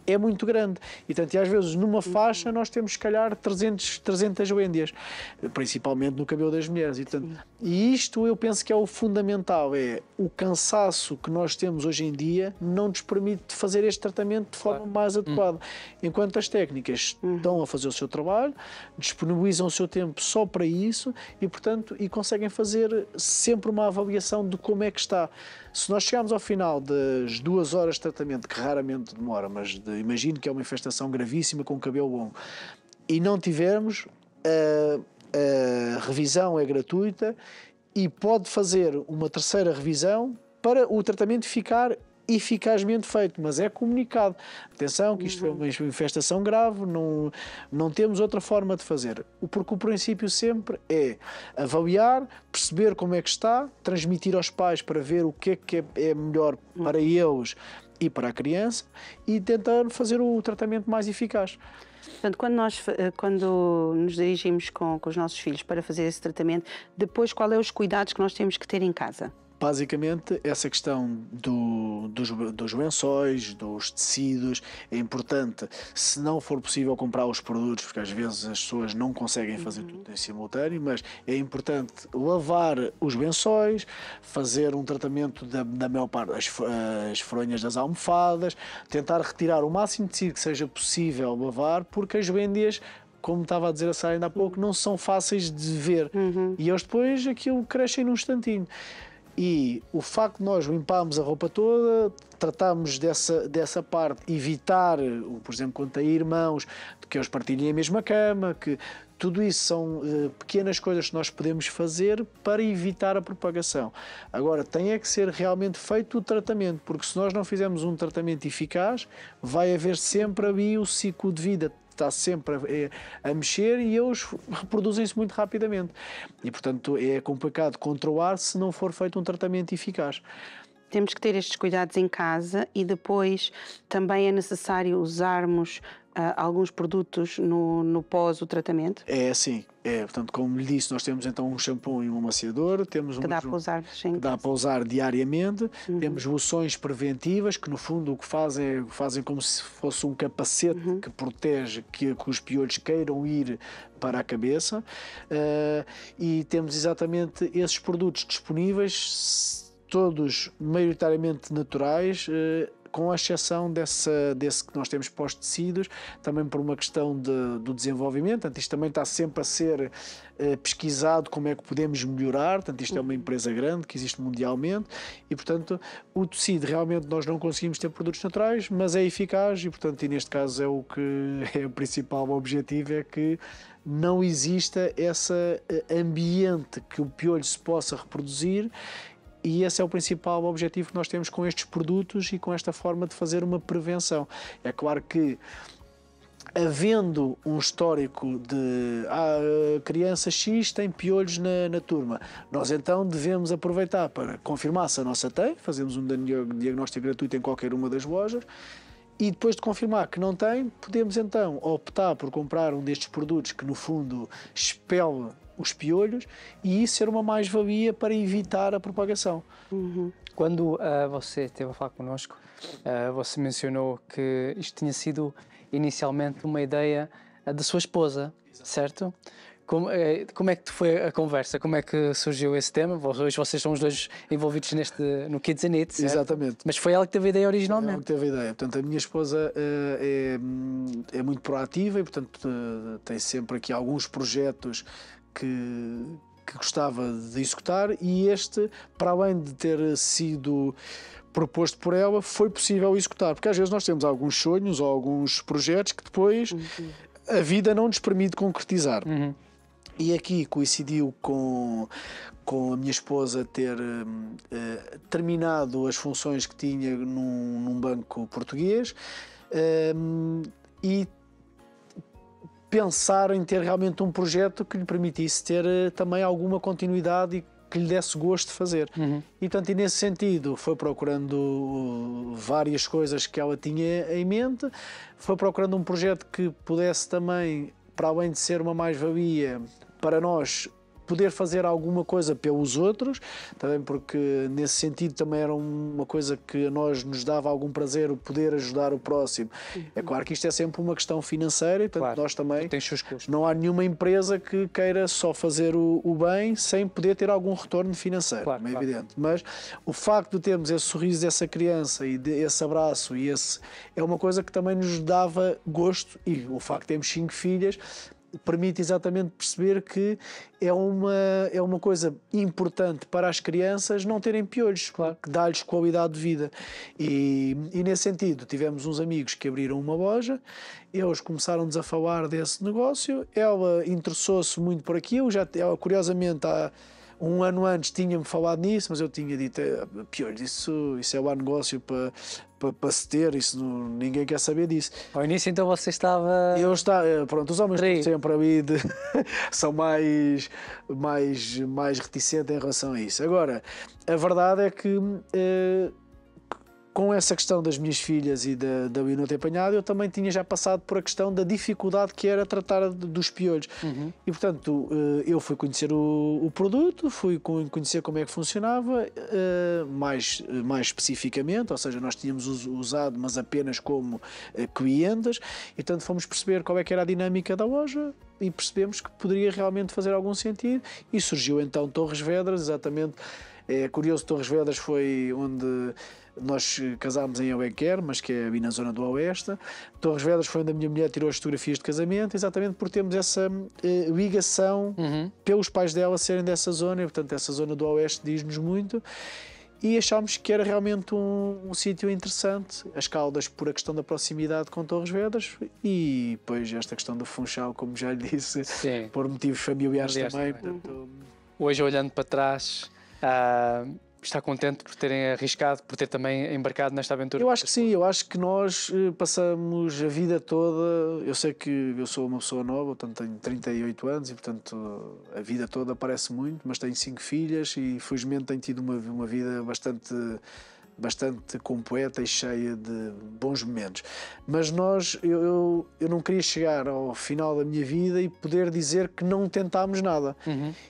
é muito grande e, portanto, às vezes numa faixa nós temos se calhar 300 joêndias, principalmente no cabelo das mulheres e isto eu penso que é o fundamental, é o cansaço que nós temos hoje em dia não nos permite fazer este tratamento de forma mais adequada, enquanto as técnicas estão a fazer o seu trabalho, disponibilizam o seu tempo só para isso e, portanto, conseguem fazer sempre uma avaliação de como é que está. Se nós chegarmos ao final das 2 horas de tratamento, que raramente demora, mas imagino que é uma infestação gravíssima com cabelo longo, e não tivermos, a revisão é gratuita e pode fazer uma terceira revisão para o tratamento ficar eficazmente feito, mas é comunicado. Atenção que isto foi uma infestação grave, não temos outra forma de fazer. Porque o princípio sempre é avaliar, perceber como é que está, transmitir aos pais para ver o que é melhor para eles e para a criança e tentar fazer o tratamento mais eficaz. Portanto, quando nos dirigimos com os nossos filhos para fazer esse tratamento, depois qual é os cuidados que nós temos que ter em casa? Basicamente, essa questão dos lençóis, dos tecidos, é importante, se não for possível comprar os produtos, porque às vezes as pessoas não conseguem fazer tudo em simultâneo, mas é importante lavar os lençóis, fazer um tratamento da maior parte das fronhas das almofadas, tentar retirar o máximo de tecido que seja possível lavar, porque as joêndias, como estava a dizer a Sara ainda há pouco, não são fáceis de ver e eles depois aquilo crescem num instantinho. E o facto de nós limparmos a roupa toda, tratarmos dessa parte, evitar, por exemplo, quando tem irmãos, que eles partilhem a mesma cama, que tudo isso são pequenas coisas que nós podemos fazer para evitar a propagação. Agora, tem que ser realmente feito o tratamento, porque se nós não fizermos um tratamento eficaz, vai haver sempre ali o ciclo de vida. Está sempre a mexer e eles reproduzem-se muito rapidamente. E, portanto, é complicado controlar se não for feito um tratamento eficaz. Temos que ter estes cuidados em casa e depois também é necessário usarmos alguns produtos no pós o tratamento? É, sim. Portanto, como lhe disse, nós temos então um shampoo e um amaciador, temos que dá para usar diariamente, temos loções preventivas que no fundo o que fazem como se fosse um capacete que protege que os piolhos queiram ir para a cabeça e temos exatamente esses produtos disponíveis, todos maioritariamente naturais, com a exceção desse que nós temos pós-tecidos, também por uma questão do desenvolvimento. Portanto, isto também está sempre a ser pesquisado como é que podemos melhorar. Portanto, isto é uma empresa grande que existe mundialmente e, portanto, o tecido realmente nós não conseguimos ter produtos naturais, mas é eficaz e, portanto, e neste caso é o que é o principal objetivo, é que não exista esse ambiente que o piolho se possa reproduzir. E esse é o principal objetivo que nós temos com estes produtos e com esta forma de fazer uma prevenção. É claro que, havendo um histórico de criança X tem piolhos na turma, nós então devemos aproveitar para confirmar se a nossa tem, fazemos um diagnóstico gratuito em qualquer uma das lojas E depois de confirmar que não tem, podemos então optar por comprar um destes produtos que no fundo expele os piolhos e isso ser uma mais-valia para evitar a propagação. Quando você esteve a falar connosco, você mencionou que isto tinha sido inicialmente uma ideia da sua esposa, certo? Como é que foi a conversa? Como é que surgiu esse tema? Hoje vocês são os dois envolvidos no Kids and Eat, certo? Exatamente. Mas foi ela que teve a ideia originalmente. Ela que teve a ideia. Portanto, a minha esposa é muito proativa e, portanto, tem sempre aqui alguns projetos que gostava de executar e este, para além de ter sido proposto por ela, foi possível executar. Porque às vezes nós temos alguns sonhos ou alguns projetos que depois a vida não nos permite concretizar. E aqui coincidiu com a minha esposa ter terminado as funções que tinha num banco português e pensar em ter realmente um projeto que lhe permitisse ter também alguma continuidade e que lhe desse gosto de fazer. E, portanto, e nesse sentido, foi procurando várias coisas que ela tinha em mente, foi procurando um projeto que pudesse também, para além de ser uma mais-valia para nós, poder fazer alguma coisa pelos outros, também porque nesse sentido também era uma coisa que a nós nos dava algum prazer, o poder ajudar o próximo. É claro que isto é sempre uma questão financeira e, portanto, nós também não há nenhuma empresa que queira só fazer o bem sem poder ter algum retorno financeiro, é evidente. Mas o facto de termos esse sorriso dessa criança e esse abraço é uma coisa que também nos dava gosto, e o facto de termos 5 filhas permite exatamente perceber que é uma coisa importante para as crianças não terem piolhos, que dá-lhes qualidade de vida. E nesse sentido, tivemos uns amigos que abriram uma loja, eles começaram-nos a falar desse negócio, ela interessou-se muito por aquilo, ela curiosamente há um ano antes tinha-me falado nisso, mas eu tinha dito, piolhos, isso é o negócio para se ter, ninguém quer saber disso. Ao início então você estava... Pronto, os homens sempre ali são mais reticentes em relação a isso. Agora, a verdade é que com essa questão das minhas filhas e da eu não ter apanhado, eu também tinha já passado por a questão da dificuldade que era tratar dos piolhos. E, portanto, eu fui conhecer o produto, fui conhecer como é que funcionava, mais especificamente, ou seja, nós tínhamos usado, mas apenas como clientes, e, portanto, fomos perceber qual é que era a dinâmica da loja e percebemos que poderia realmente fazer algum sentido e surgiu então Torres Vedras, exatamente. É curioso, Torres Vedras foi onde nós casámos em Alenquer, mas que é ali na zona do Oeste. Torres Vedras foi onde a minha mulher tirou as fotografias de casamento, exatamente por termos essa ligação pelos pais dela serem dessa zona, e, portanto, essa zona do Oeste diz-nos muito. E achámos que era realmente um sítio interessante, as Caldas por a questão da proximidade com Torres Vedras e depois esta questão do Funchal, como já lhe disse, por motivos familiares também. Portanto... Hoje, olhando para trás, está contente por terem arriscado, por ter também embarcado nesta aventura? Eu acho que sim, eu acho que nós passamos a vida toda, eu sei que eu sou uma pessoa nova, portanto tenho 38 anos e portanto a vida toda parece muito, mas tenho 5 filhas e felizmente tenho tido uma vida bastante completa e cheia de bons momentos. Mas eu não queria chegar ao final da minha vida e poder dizer que não tentámos nada.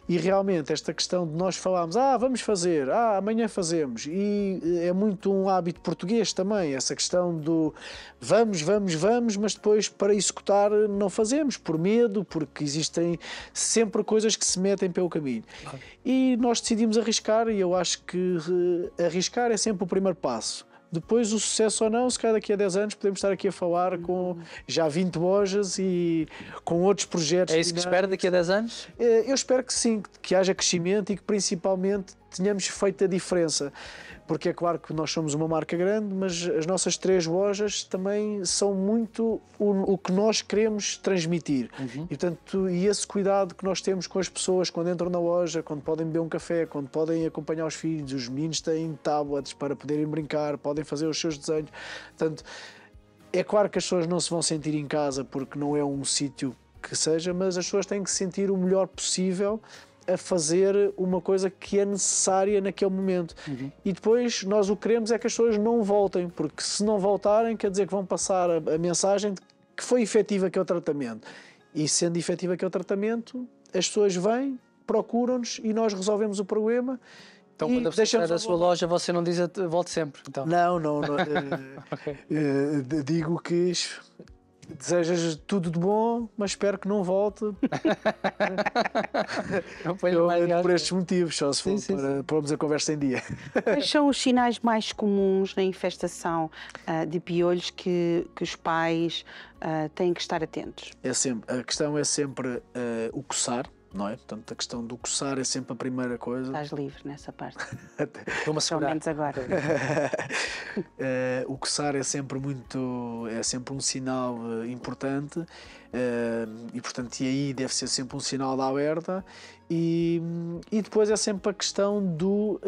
E realmente esta questão de nós falarmos, vamos fazer, amanhã fazemos, e é muito um hábito português também, essa questão do vamos, mas depois para executar não fazemos, por medo, porque existem sempre coisas que se metem pelo caminho. E nós decidimos arriscar, e eu acho que arriscar é sempre o primeiro passo. Depois o sucesso ou não, se calhar daqui a 10 anos podemos estar aqui a falar com já 20 lojas e com outros projetos. É isso que espera daqui a 10 anos? Eu espero que sim, que haja crescimento e que principalmente tenhamos feito a diferença. Porque é claro que nós somos uma marca grande, mas as nossas 3 lojas também são muito o que nós queremos transmitir. E, portanto, esse cuidado que nós temos com as pessoas quando entram na loja, quando podem beber um café, quando podem acompanhar os filhos, os meninos têm tablets para poderem brincar, podem fazer os seus desenhos. Portanto, é claro que as pessoas não se vão sentir em casa porque não é um sítio que seja, mas as pessoas têm que se sentir o melhor possível a fazer uma coisa que é necessária naquele momento. E depois nós o que queremos é que as pessoas não voltem, porque se não voltarem quer dizer que vão passar a mensagem de que foi efetivo aquele tratamento. E sendo efetivo aquele tratamento, as pessoas vêm, procuram-nos e nós resolvemos o problema. Então, quando a pessoa sai da sua loja, você não diz volte sempre? Então. Não. Okay. Digo que desejas tudo de bom, mas espero que não volte. Por estes motivos, só se for para pormos a conversa em dia. Quais são os sinais mais comuns na infestação de piolhos que os pais têm que estar atentos? A questão é sempre o coçar. Não é? Portanto, a questão do coçar é sempre a primeira coisa. Estás livre nessa parte. Pelo menos agora. O coçar é sempre um sinal importante e, portanto, aí deve ser sempre um sinal de alerta. E depois é sempre a questão do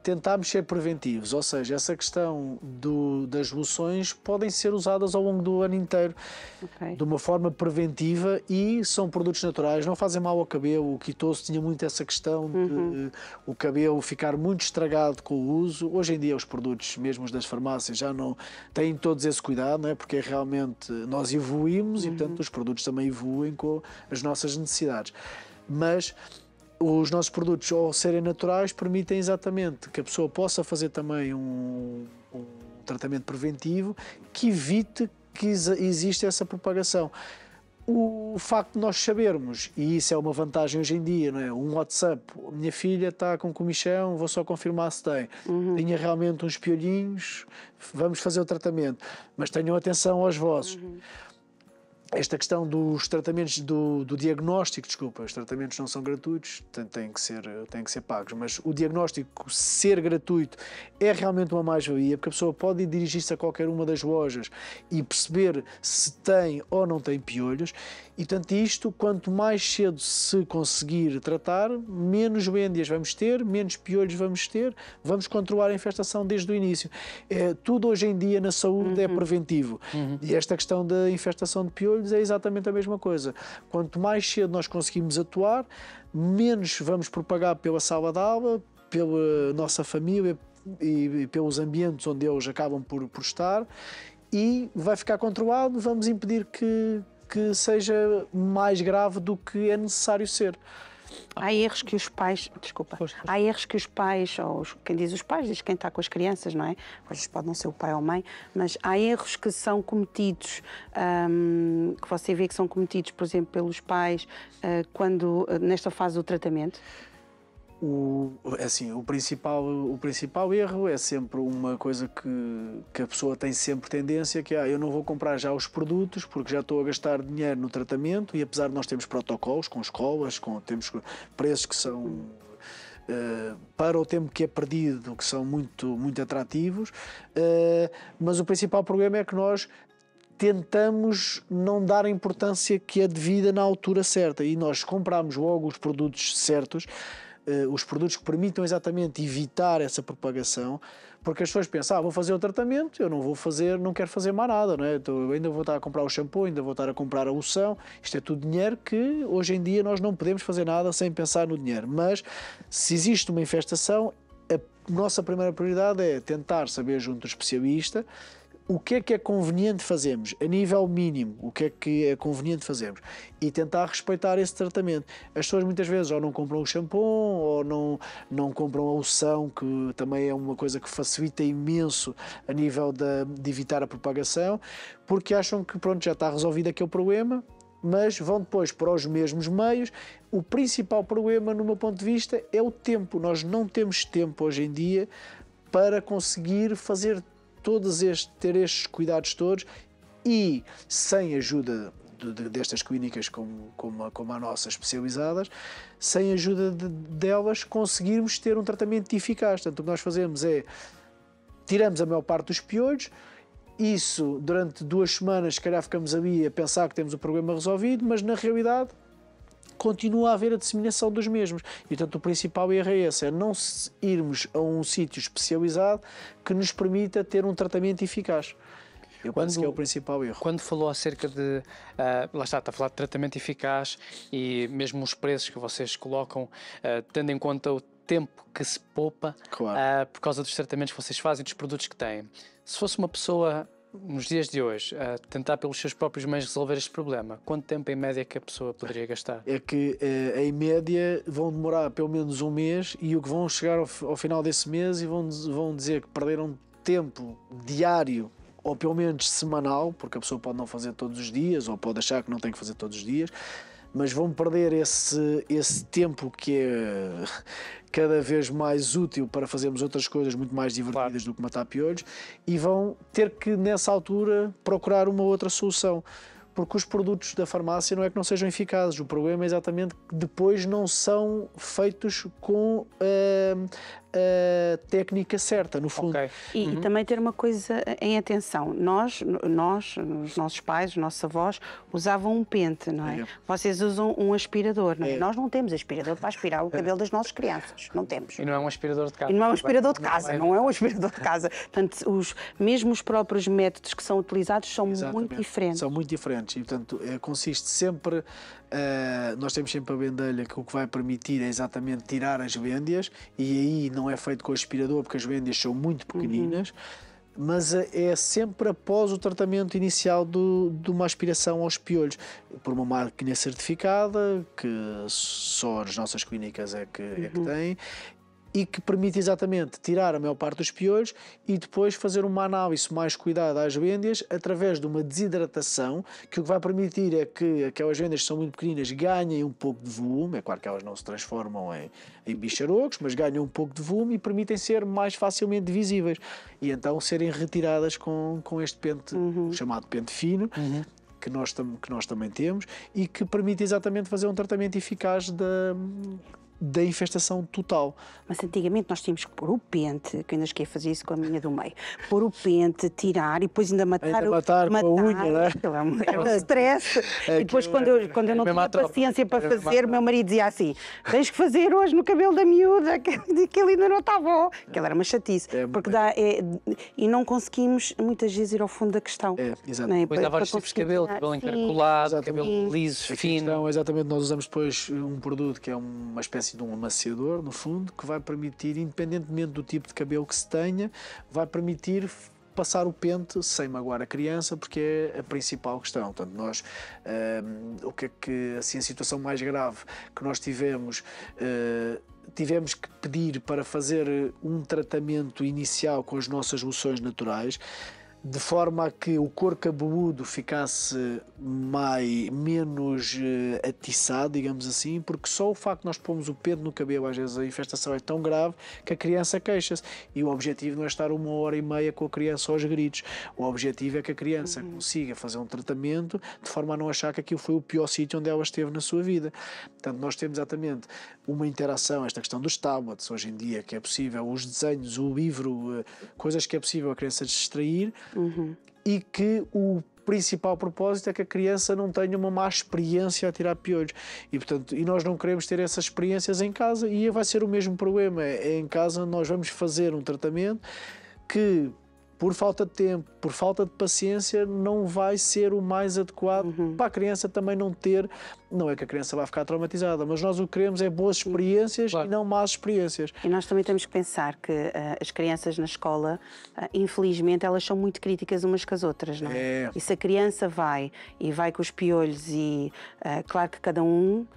tentarmos ser preventivos, ou seja, essa questão das soluções podem ser usadas ao longo do ano inteiro de uma forma preventiva e são produtos naturais, não fazem mal ao cabelo. O quitoso tinha muito essa questão de o cabelo ficar muito estragado com o uso. Hoje em dia os produtos mesmo das farmácias já não têm todos esse cuidado, não é? Porque realmente nós evoluímos e portanto os produtos também evoluem com as nossas necessidades. Mas os nossos produtos, ao serem naturais, permitem exatamente que a pessoa possa fazer também um tratamento preventivo que evite que exista essa propagação. O facto de nós sabermos, e isso é uma vantagem hoje em dia, não é? Um WhatsApp, minha filha está com comichão, vou só confirmar se tem. Tinha realmente uns piolhinhos, vamos fazer o tratamento. Mas tenham atenção aos vossos. Esta questão dos tratamentos do diagnóstico, os tratamentos não são gratuitos, têm que ser pagos, mas o diagnóstico ser gratuito é realmente uma mais-valia, porque a pessoa pode dirigir-se a qualquer uma das lojas e perceber se tem ou não tem piolhos, e portanto isto, quanto mais cedo se conseguir tratar, menos vendas vamos ter, menos piolhos vamos ter, vamos controlar a infestação desde o início. Tudo hoje em dia na saúde é preventivo, e esta questão da infestação de piolhos é exatamente a mesma coisa. Quanto mais cedo nós conseguimos atuar, menos vamos propagar pela sala de aula, pela nossa família e pelos ambientes onde eles acabam por estar, e vai ficar controlado, vamos impedir que seja mais grave do que é necessário ser. Há erros que os pais, há erros que os pais, ou quem diz os pais, diz quem está com as crianças, não é? Às vezes pode não ser o pai ou a mãe, mas há erros que são cometidos, que você vê que são cometidos, por exemplo, pelos pais, nesta fase do tratamento? O principal erro é sempre uma coisa que a pessoa tem sempre tendência, que é eu não vou comprar já os produtos porque já estou a gastar dinheiro no tratamento, e apesar de nós termos protocolos com escolas, temos preços que são para o tempo que é perdido, que são muito, muito atrativos, mas o principal problema é que nós tentamos não dar a importância que é devida na altura certa, e nós compramos logo os produtos certos, os produtos que permitam exatamente evitar essa propagação, porque as pessoas pensam, vou fazer o tratamento, eu não quero fazer mais nada, não é? Então, eu ainda vou estar a comprar o shampoo, ainda vou estar a comprar a loção, isto é tudo dinheiro que hoje em dia nós não podemos fazer nada sem pensar no dinheiro, mas se existe uma infestação, a nossa primeira prioridade é tentar saber junto do especialista o que é conveniente fazermos, a nível mínimo, o que é conveniente fazermos, e tentar respeitar esse tratamento. As pessoas muitas vezes ou não compram o shampoo ou não compram a loção, que também é uma coisa que facilita imenso a nível de evitar a propagação, porque acham que pronto, já está resolvido aquele problema, mas vão depois para os mesmos meios. O principal problema, no meu ponto de vista, é o tempo. Nós não temos tempo hoje em dia para conseguir fazer ter estes cuidados todos, e sem ajuda destas clínicas como a nossa, especializadas, sem ajuda delas conseguirmos ter um tratamento eficaz. Portanto, o que nós fazemos é tiramos a maior parte dos piolhos. Isso, durante 2 semanas, se calhar ficamos ali a pensar que temos o problema resolvido, mas na realidade continua a haver a disseminação dos mesmos. E, portanto, o principal erro é esse, é não irmos a um sítio especializado que nos permita ter um tratamento eficaz. Eu penso que é o principal erro. Quando falou acerca de, lá está a falar de tratamento eficaz e mesmo os preços que vocês colocam, tendo em conta o tempo que se poupa, Claro. por causa dos tratamentos que vocês fazem, dos produtos que têm. Se fosse uma pessoa, nos dias de hoje, tentar pelos seus próprios meios resolver este problema, quanto tempo em média que a pessoa poderia gastar? É que em média vão demorar pelo menos um mês e o que vão chegar ao final desse mês e vão dizer que perderam tempo diário ou pelo menos semanal, porque a pessoa pode não fazer todos os dias ou pode achar que não tem que fazer todos os dias, mas vão perder esse tempo que é cada vez mais útil para fazermos outras coisas muito mais divertidas do que matar piolhos, e vão ter que nessa altura procurar uma outra solução. Porque os produtos da farmácia não é que não sejam eficazes, o problema é exatamente que depois não são feitos com a técnica certa, no fundo. Ok. E também ter uma coisa em atenção. Nós, os nossos pais, os nossos avós, usavam um pente, não é? Vocês usam um aspirador, não é? Nós não temos aspirador para aspirar o cabelo das nossas crianças. Não temos. E não é um aspirador de casa. E não é um aspirador de casa, não é um aspirador de casa. Portanto, mesmo os próprios métodos que são utilizados são muito diferentes. São muito diferentes e, portanto, consiste sempre... nós temos sempre a vendelha que o que vai permitir é exatamente tirar as vêndias, e aí não é feito com aspirador porque as vêndias são muito pequeninas, mas é sempre após o tratamento inicial de uma aspiração aos piolhos, por uma máquina certificada, que só as nossas clínicas é que têm, e que permite exatamente tirar a maior parte dos piolhos e depois fazer uma análise mais cuidada às vêndias através de uma desidratação, que o que vai permitir é que aquelas vêndias que são muito pequeninas ganhem um pouco de volume. É claro que elas não se transformam em bicharocos, mas ganham um pouco de volume e permitem ser mais facilmente visíveis e então serem retiradas com este pente chamado pente fino, que nós também temos, e que permite exatamente fazer um tratamento eficaz da infestação total. Mas antigamente nós tínhamos que pôr o pente, que eu ainda esqueci de fazer isso com a minha do meio, pôr o pente, tirar e depois ainda matar com a unha, não é? Era um stress. E depois quando eu não tinha paciência para fazer, o meu marido dizia assim: tens que fazer hoje no cabelo da miúda, que ele ainda não está bom. Aquilo era uma chatice. E não conseguimos muitas vezes ir ao fundo da questão. Exato. Depois há vários tipos de cabelo encaracolado, cabelo liso, fino. Exatamente, nós usamos depois um produto que é uma espécie de um amaciador, no fundo, que vai permitir, independentemente do tipo de cabelo que se tenha, vai permitir passar o pente sem magoar a criança, porque é a principal questão. Portanto, nós, o que é que, assim, a situação mais grave que nós tivemos que pedir para fazer um tratamento inicial com as nossas loções naturais, de forma a que o couro cabeludo ficasse menos atiçado, digamos assim, porque só o facto de nós pormos o pente no cabelo, às vezes a infestação é tão grave que a criança queixa-se. E o objetivo não é estar 1h30 com a criança aos gritos. O objetivo é que a criança consiga fazer um tratamento de forma a não achar que aquilo foi o pior sítio onde ela esteve na sua vida. Portanto, nós temos exatamente uma interação, esta questão dos tablets, hoje em dia, que é possível, os desenhos, o livro, coisas que é possível a criança distrair, e que o principal propósito é que a criança não tenha uma má experiência a tirar piolhos. E, portanto, nós não queremos ter essas experiências em casa, e vai ser o mesmo problema. Em casa nós vamos fazer um tratamento que, por falta de tempo, por falta de paciência, não vai ser o mais adequado para a criança também não ter. Não é que a criança vai ficar traumatizada, mas nós o que queremos é boas experiências e não más experiências. E nós também temos que pensar que as crianças na escola, infelizmente, elas são muito críticas umas com as outras, não é? E se a criança vai com os piolhos e, claro que cada um,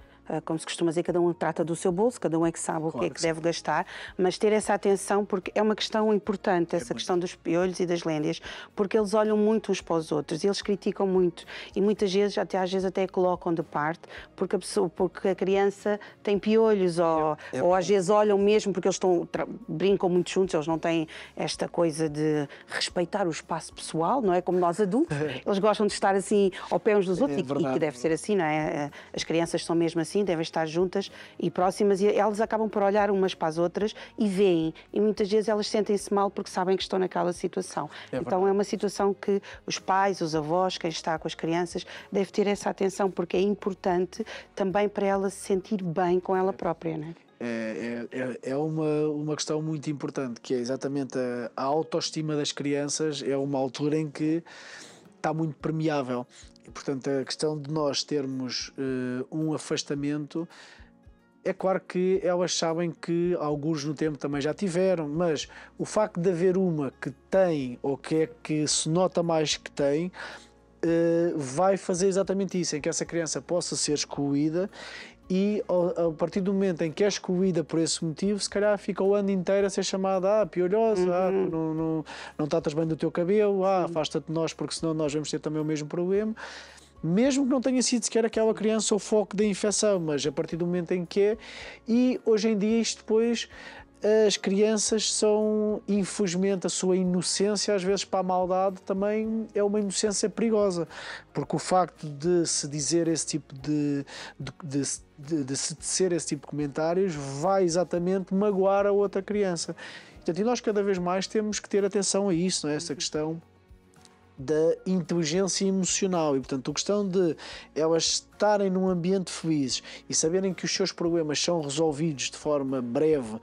como se costuma dizer, cada um trata do seu bolso, cada um é que sabe o que é que deve gastar, mas ter essa atenção, porque é uma questão importante, essa questão dos piolhos e das lêndias, porque eles olham muito uns para os outros e eles criticam muito, e muitas vezes, às vezes até colocam de parte, porque a criança tem piolhos, ou às vezes olham mesmo, porque eles brincam muito juntos, eles não têm esta coisa de respeitar o espaço pessoal, não é? Como nós adultos, eles gostam de estar assim ao pé uns dos outros, e que deve ser assim, não é? As crianças são mesmo assim, devem estar juntas e próximas, e elas acabam por olhar umas para as outras e veem, e muitas vezes elas sentem-se mal porque sabem que estão naquela situação. Então é uma situação que os pais, os avós, quem está com as crianças, deve ter essa atenção, porque é importante também para ela se sentir bem com ela própria, não é? é uma questão muito importante, que é exatamente a autoestima das crianças. É uma altura em que está muito permeável e, portanto, a questão de nós termos um afastamento, é claro que elas sabem que alguns no tempo também já tiveram, mas o facto de haver uma que tem, ou que é que se nota mais que tem, vai fazer exatamente isso, em que essa criança possa ser excluída. E a partir do momento em que é excluída por esse motivo, se calhar fica o ano inteiro a ser chamada piolhosa, tu não tratas bem do teu cabelo, afasta-te de nós porque senão nós vamos ter também o mesmo problema. Mesmo que não tenha sido sequer aquela criança o foco da infecção, mas a partir do momento em que é. E hoje em dia isto depois, as crianças são, infelizmente, a sua inocência, às vezes para a maldade, também é uma inocência perigosa, porque o facto de se dizer esse tipo de se tecer esse tipo de comentários vai exatamente magoar a outra criança. Portanto, e nós cada vez mais temos que ter atenção a isso, não é? Essa questão da inteligência emocional e, portanto, a questão de elas estarem num ambiente felizes e saberem que os seus problemas são resolvidos de forma breve,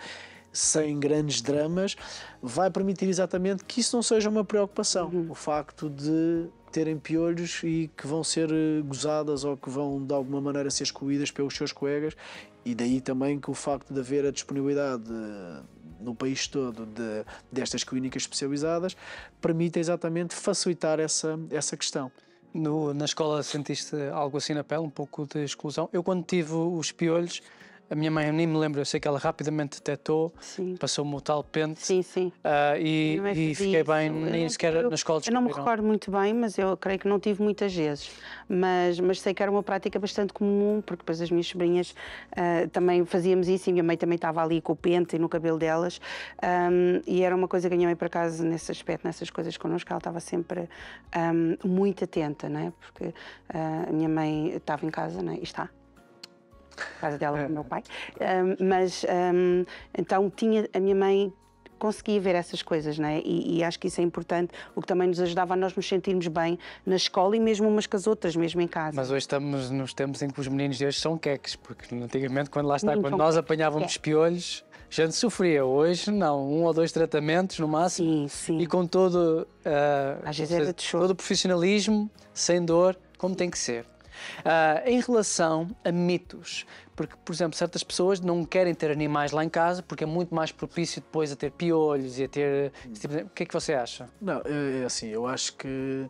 sem grandes dramas, vai permitir exatamente que isso não seja uma preocupação. O facto de terem piolhos e que vão ser gozadas ou que vão de alguma maneira ser excluídas pelos seus colegas, e daí também que o facto de haver a disponibilidade no país todo destas clínicas especializadas permite exatamente facilitar essa questão. Na escola sentiste algo assim na pele, um pouco de exclusão? Eu, quando tive os piolhos, a minha mãe, eu nem me lembro, eu sei que ela rapidamente detectou, passou-me o tal pente. Sim. E fiquei bem, nem sequer na escola descobriram. Eu não me recordo muito bem, mas eu creio que não tive muitas vezes. Mas sei que era uma prática bastante comum, porque depois as minhas sobrinhas também fazíamos isso, e minha mãe também estava ali com o pente e no cabelo delas. E era uma coisa que a minha mãe, por acaso, nesse aspecto, nessas coisas connosco, ela estava sempre muito atenta, não é? Porque a minha mãe estava em casa, não é? E está. Casa dela com o meu pai, então a minha mãe conseguia ver essas coisas, não é? E acho que isso é importante, o que também nos ajudava a nós nos sentirmos bem na escola e mesmo umas com as outras, mesmo em casa. Mas hoje estamos nos tempos em que os meninos de hoje são queques, porque antigamente, quando nós apanhávamos piolhos, a gente sofria. Hoje não, 1 ou 2 tratamentos no máximo. Sim. E com todo, às vezes era de choro. todo o profissionalismo, sem dor, como tem que ser. Em relação a mitos, porque, por exemplo, certas pessoas não querem ter animais lá em casa porque é muito mais propício depois a ter piolhos e a ter... O que é que você acha? Não, é assim, eu acho que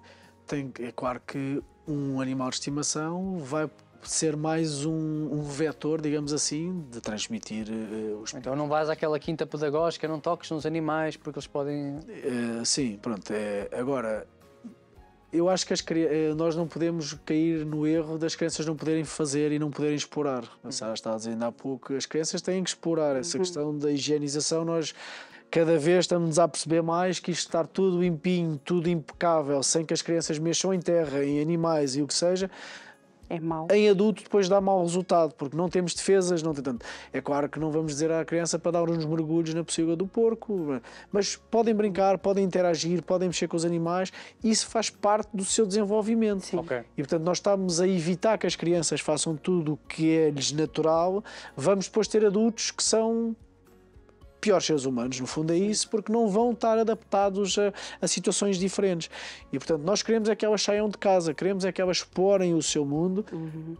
é claro que um animal de estimação vai ser mais um vetor, digamos assim, de transmitir os... Então não vais àquela quinta pedagógica, não toques nos animais porque eles podem... Sim, pronto. Agora... Eu acho que nós não podemos cair no erro das crianças não poderem fazer e não poderem explorar. A Sara estava dizendo há pouco, as crianças têm que explorar. Essa questão da higienização, nós cada vez estamos a perceber mais que isto estar tudo limpinho, tudo impecável, sem que as crianças mexam em terra, em animais e o que seja, é mau. Em adulto depois dá mau resultado, porque não temos defesas, não tem tanto. É claro que não vamos dizer à criança para dar uns mergulhos na pocilga do porco, mas podem brincar, podem interagir, podem mexer com os animais, isso faz parte do seu desenvolvimento. Okay. E portanto nós estamos a evitar que as crianças façam tudo o que é-lhes natural, vamos depois ter adultos que são piores seres humanos, no fundo é isso, porque não vão estar adaptados a situações diferentes. E, portanto, nós queremos é que elas saiam de casa, queremos é que elas explorem o seu mundo,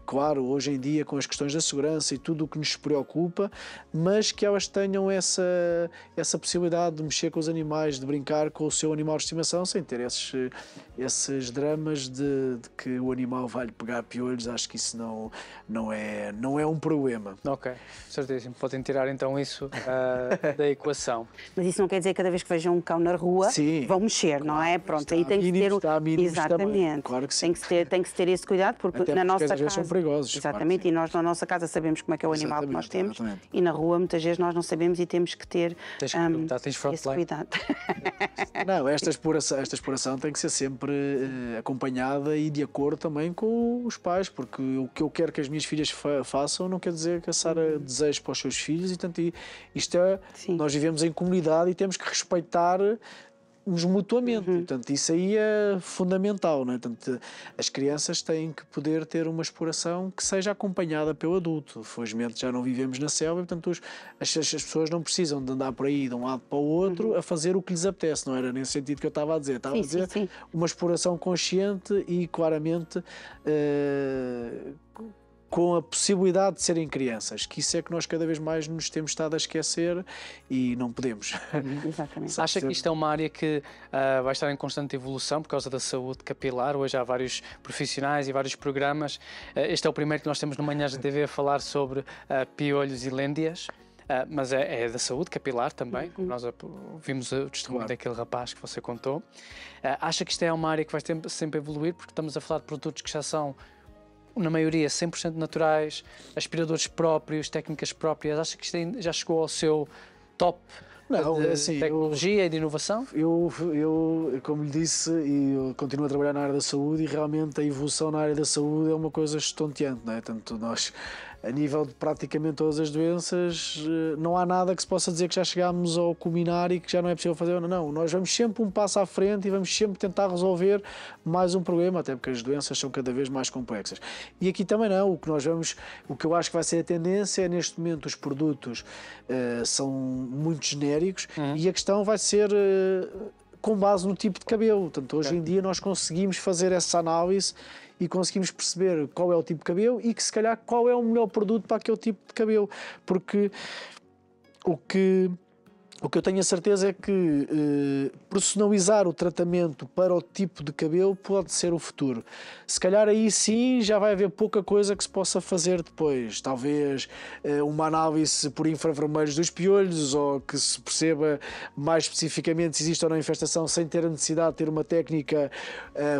claro, hoje em dia com as questões da segurança e tudo o que nos preocupa, mas que elas tenham essa possibilidade de mexer com os animais, de brincar com o seu animal de estimação, sem ter esses dramas de que o animal vai-lhe pegar piolhos. Acho que isso não é um problema. Ok, certíssimo. Podem tirar então isso da equação. Mas isso não quer dizer que cada vez que vejam um cão na rua vão mexer, não é? Pronto, aí tem que ter exatamente. Claro que sim. Tem que se ter esse cuidado, porque até na porque nossa às vezes casa são perigosos. Exatamente, claro, e nós na nossa casa sabemos como é que é o animal que nós temos, e na rua muitas vezes nós não sabemos e temos que ter esse cuidado. Não, esta exploração tem que ser sempre acompanhada e de acordo também com os pais, porque o que eu quero que as minhas filhas façam não quer dizer que a Sara deseje para os seus filhos, e tanto isto é, nós vivemos em comunidade e temos que respeitar nos mutuamente. Portanto, isso aí é fundamental, não é? Portanto, as crianças têm que poder ter uma exploração que seja acompanhada pelo adulto. Felizmente já não vivemos na selva, portanto as pessoas não precisam de andar por aí de um lado para o outro a fazer o que lhes apetece. Não era nesse sentido que eu estava a dizer. Estava a dizer uma exploração consciente e claramente com a possibilidade de serem crianças, que isso é que nós cada vez mais nos temos estado a esquecer e não podemos. Exatamente. Acha que isto é uma área que vai estar em constante evolução por causa da saúde capilar? Hoje há vários profissionais e vários programas. Este é o primeiro que nós temos no Manhãs da TV a falar sobre piolhos e lêndias. Mas é da saúde capilar também, como nós vimos o testemunho daquele rapaz que você contou. Acha que isto é uma área que vai sempre evoluir, porque estamos a falar de produtos que já são, na maioria, 100% naturais, aspiradores próprios, técnicas próprias. Acha que isto já chegou ao seu top de tecnologia e de inovação? Eu, como lhe disse, eu continuo a trabalhar na área da saúde e realmente a evolução na área da saúde é uma coisa estonteante, não é? Tanto nós, a nível de praticamente todas as doenças, não há nada que se possa dizer que já chegámos ao culminar e que já não é possível fazer. Não, nós vamos sempre um passo à frente e vamos sempre tentar resolver mais um problema, até porque as doenças são cada vez mais complexas. E aqui também não, o que eu acho que vai ser a tendência é, neste momento, os produtos são muito genéricos e a questão vai ser com base no tipo de cabelo. Portanto, hoje em dia nós conseguimos fazer essa análise e conseguimos perceber qual é o tipo de cabelo e que, se calhar, qual é o melhor produto para aquele tipo de cabelo. Porque o que eu tenho a certeza é que personalizar o tratamento para o tipo de cabelo pode ser o futuro. Se calhar aí sim já vai haver pouca coisa que se possa fazer depois. Talvez uma análise por infravermelhos dos piolhos, ou que se perceba mais especificamente se existe ou não infestação sem ter a necessidade de ter uma técnica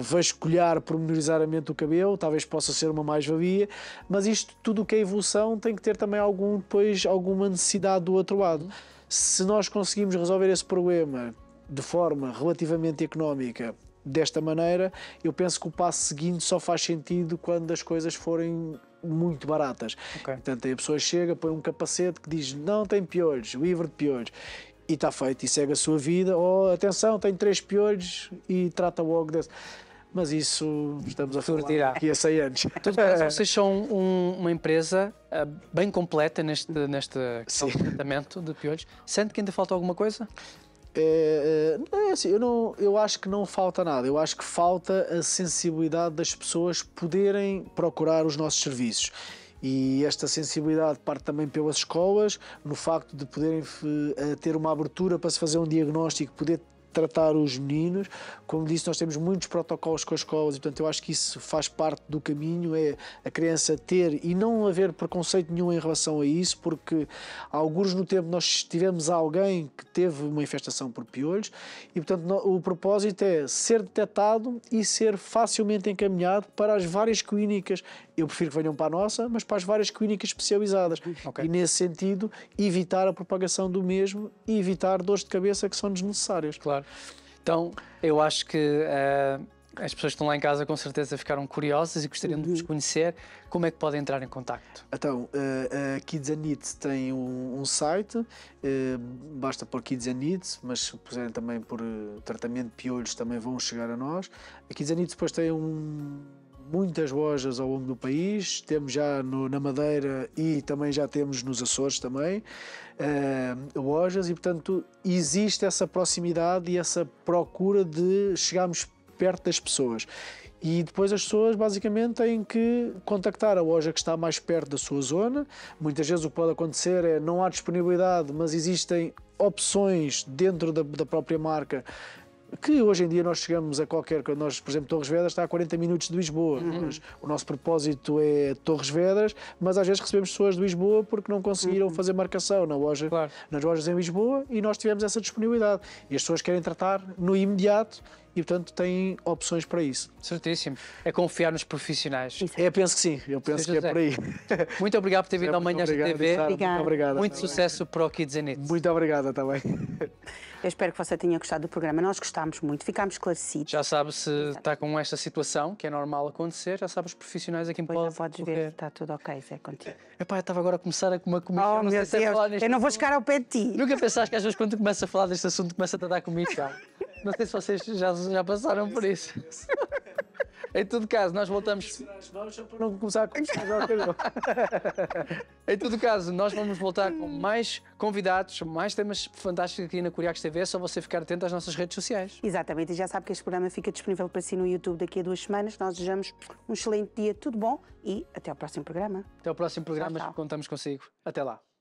vasculhar pormenorizadamente o cabelo. Talvez possa ser uma mais-valia, mas isto tudo o que é evolução tem que ter também alguma necessidade do outro lado. Se nós conseguimos resolver esse problema de forma relativamente económica desta maneira, eu penso que o passo seguinte só faz sentido quando as coisas forem muito baratas. Portanto, a pessoa chega, põe um capacete que diz não tem piolhos, livre de piolhos, e está feito, e segue a sua vida, ou atenção, tem 3 piolhos e trata logo desse. Mas isso estamos a falar daqui a 100 anos. Vocês são uma empresa bem completa neste tratamento de piolhos. Sente que ainda falta alguma coisa? Assim, eu acho que não falta nada. Eu acho que falta a sensibilidade das pessoas poderem procurar os nossos serviços. E esta sensibilidade parte também pelas escolas, no facto de poderem ter uma abertura para se fazer um diagnóstico, poder tratar os meninos. Como disse, nós temos muitos protocolos com as escolas e, portanto, eu acho que isso faz parte do caminho, é a criança ter e não haver preconceito nenhum em relação a isso, porque alguns no tempo nós tivemos alguém que teve uma infestação por piolhos e, portanto, o propósito é ser detectado e ser facilmente encaminhado para as várias clínicas. Eu prefiro que venham para a nossa, mas para as várias clínicas especializadas. E, nesse sentido, evitar a propagação do mesmo e evitar dores de cabeça que são desnecessárias. Claro. Então, eu acho que as pessoas que estão lá em casa com certeza ficaram curiosas e gostariam de vos conhecer. Como é que podem entrar em contacto? Então, a Kids and Needs tem um site, basta pôr Kids and Needs, mas se puserem também por tratamento de piolhos também vão chegar a nós. A Kids and Needs depois tem muitas lojas ao longo do país, temos já na Madeira e também já temos nos Açores também lojas e, portanto, existe essa proximidade e essa procura de chegarmos perto das pessoas. E depois as pessoas basicamente têm que contactar a loja que está mais perto da sua zona. Muitas vezes o que pode acontecer é não há disponibilidade, mas existem opções dentro da própria marca que hoje em dia nós chegamos a nós, por exemplo, Torres Vedras está a 40 minutos de Lisboa. O nosso propósito é Torres Vedras, mas às vezes recebemos pessoas de Lisboa porque não conseguiram fazer marcação nas lojas em Lisboa e nós tivemos essa disponibilidade. E as pessoas querem tratar no imediato e, portanto, têm opções para isso. Certíssimo. É confiar nos profissionais. Penso que sim. Eu penso que é por aí. Muito obrigado por ter vindo ao Manhãs da TV. Muito obrigado. Muito sucesso para o Kids and Needs. Muito obrigado também. Eu espero que você tenha gostado do programa. Nós gostámos muito, ficámos esclarecidos. Já sabe, se está com esta situação, que é normal acontecer, já sabe os profissionais a quem pode podes ver, está tudo ok, Zé, contigo. Epá, eu estava agora a começar com uma comida. Oh, meu Deus, eu não vou chegar ao pé de ti. Nunca pensaste que às vezes quando tu começas a falar deste assunto começa a dar comigo, Não sei se vocês já passaram por isso. Em todo caso, nós voltamos. Não começar a conversar já. Em todo caso, nós vamos voltar com mais convidados, mais temas fantásticos aqui na Curiacos TV. É só você ficar atento às nossas redes sociais. Exatamente, e já sabe que este programa fica disponível para si no YouTube daqui a 2 semanas. Nós desejamos um excelente dia, tudo bom e até ao próximo programa. Até ao próximo programa, Tchau, tchau. contamos consigo. Até lá.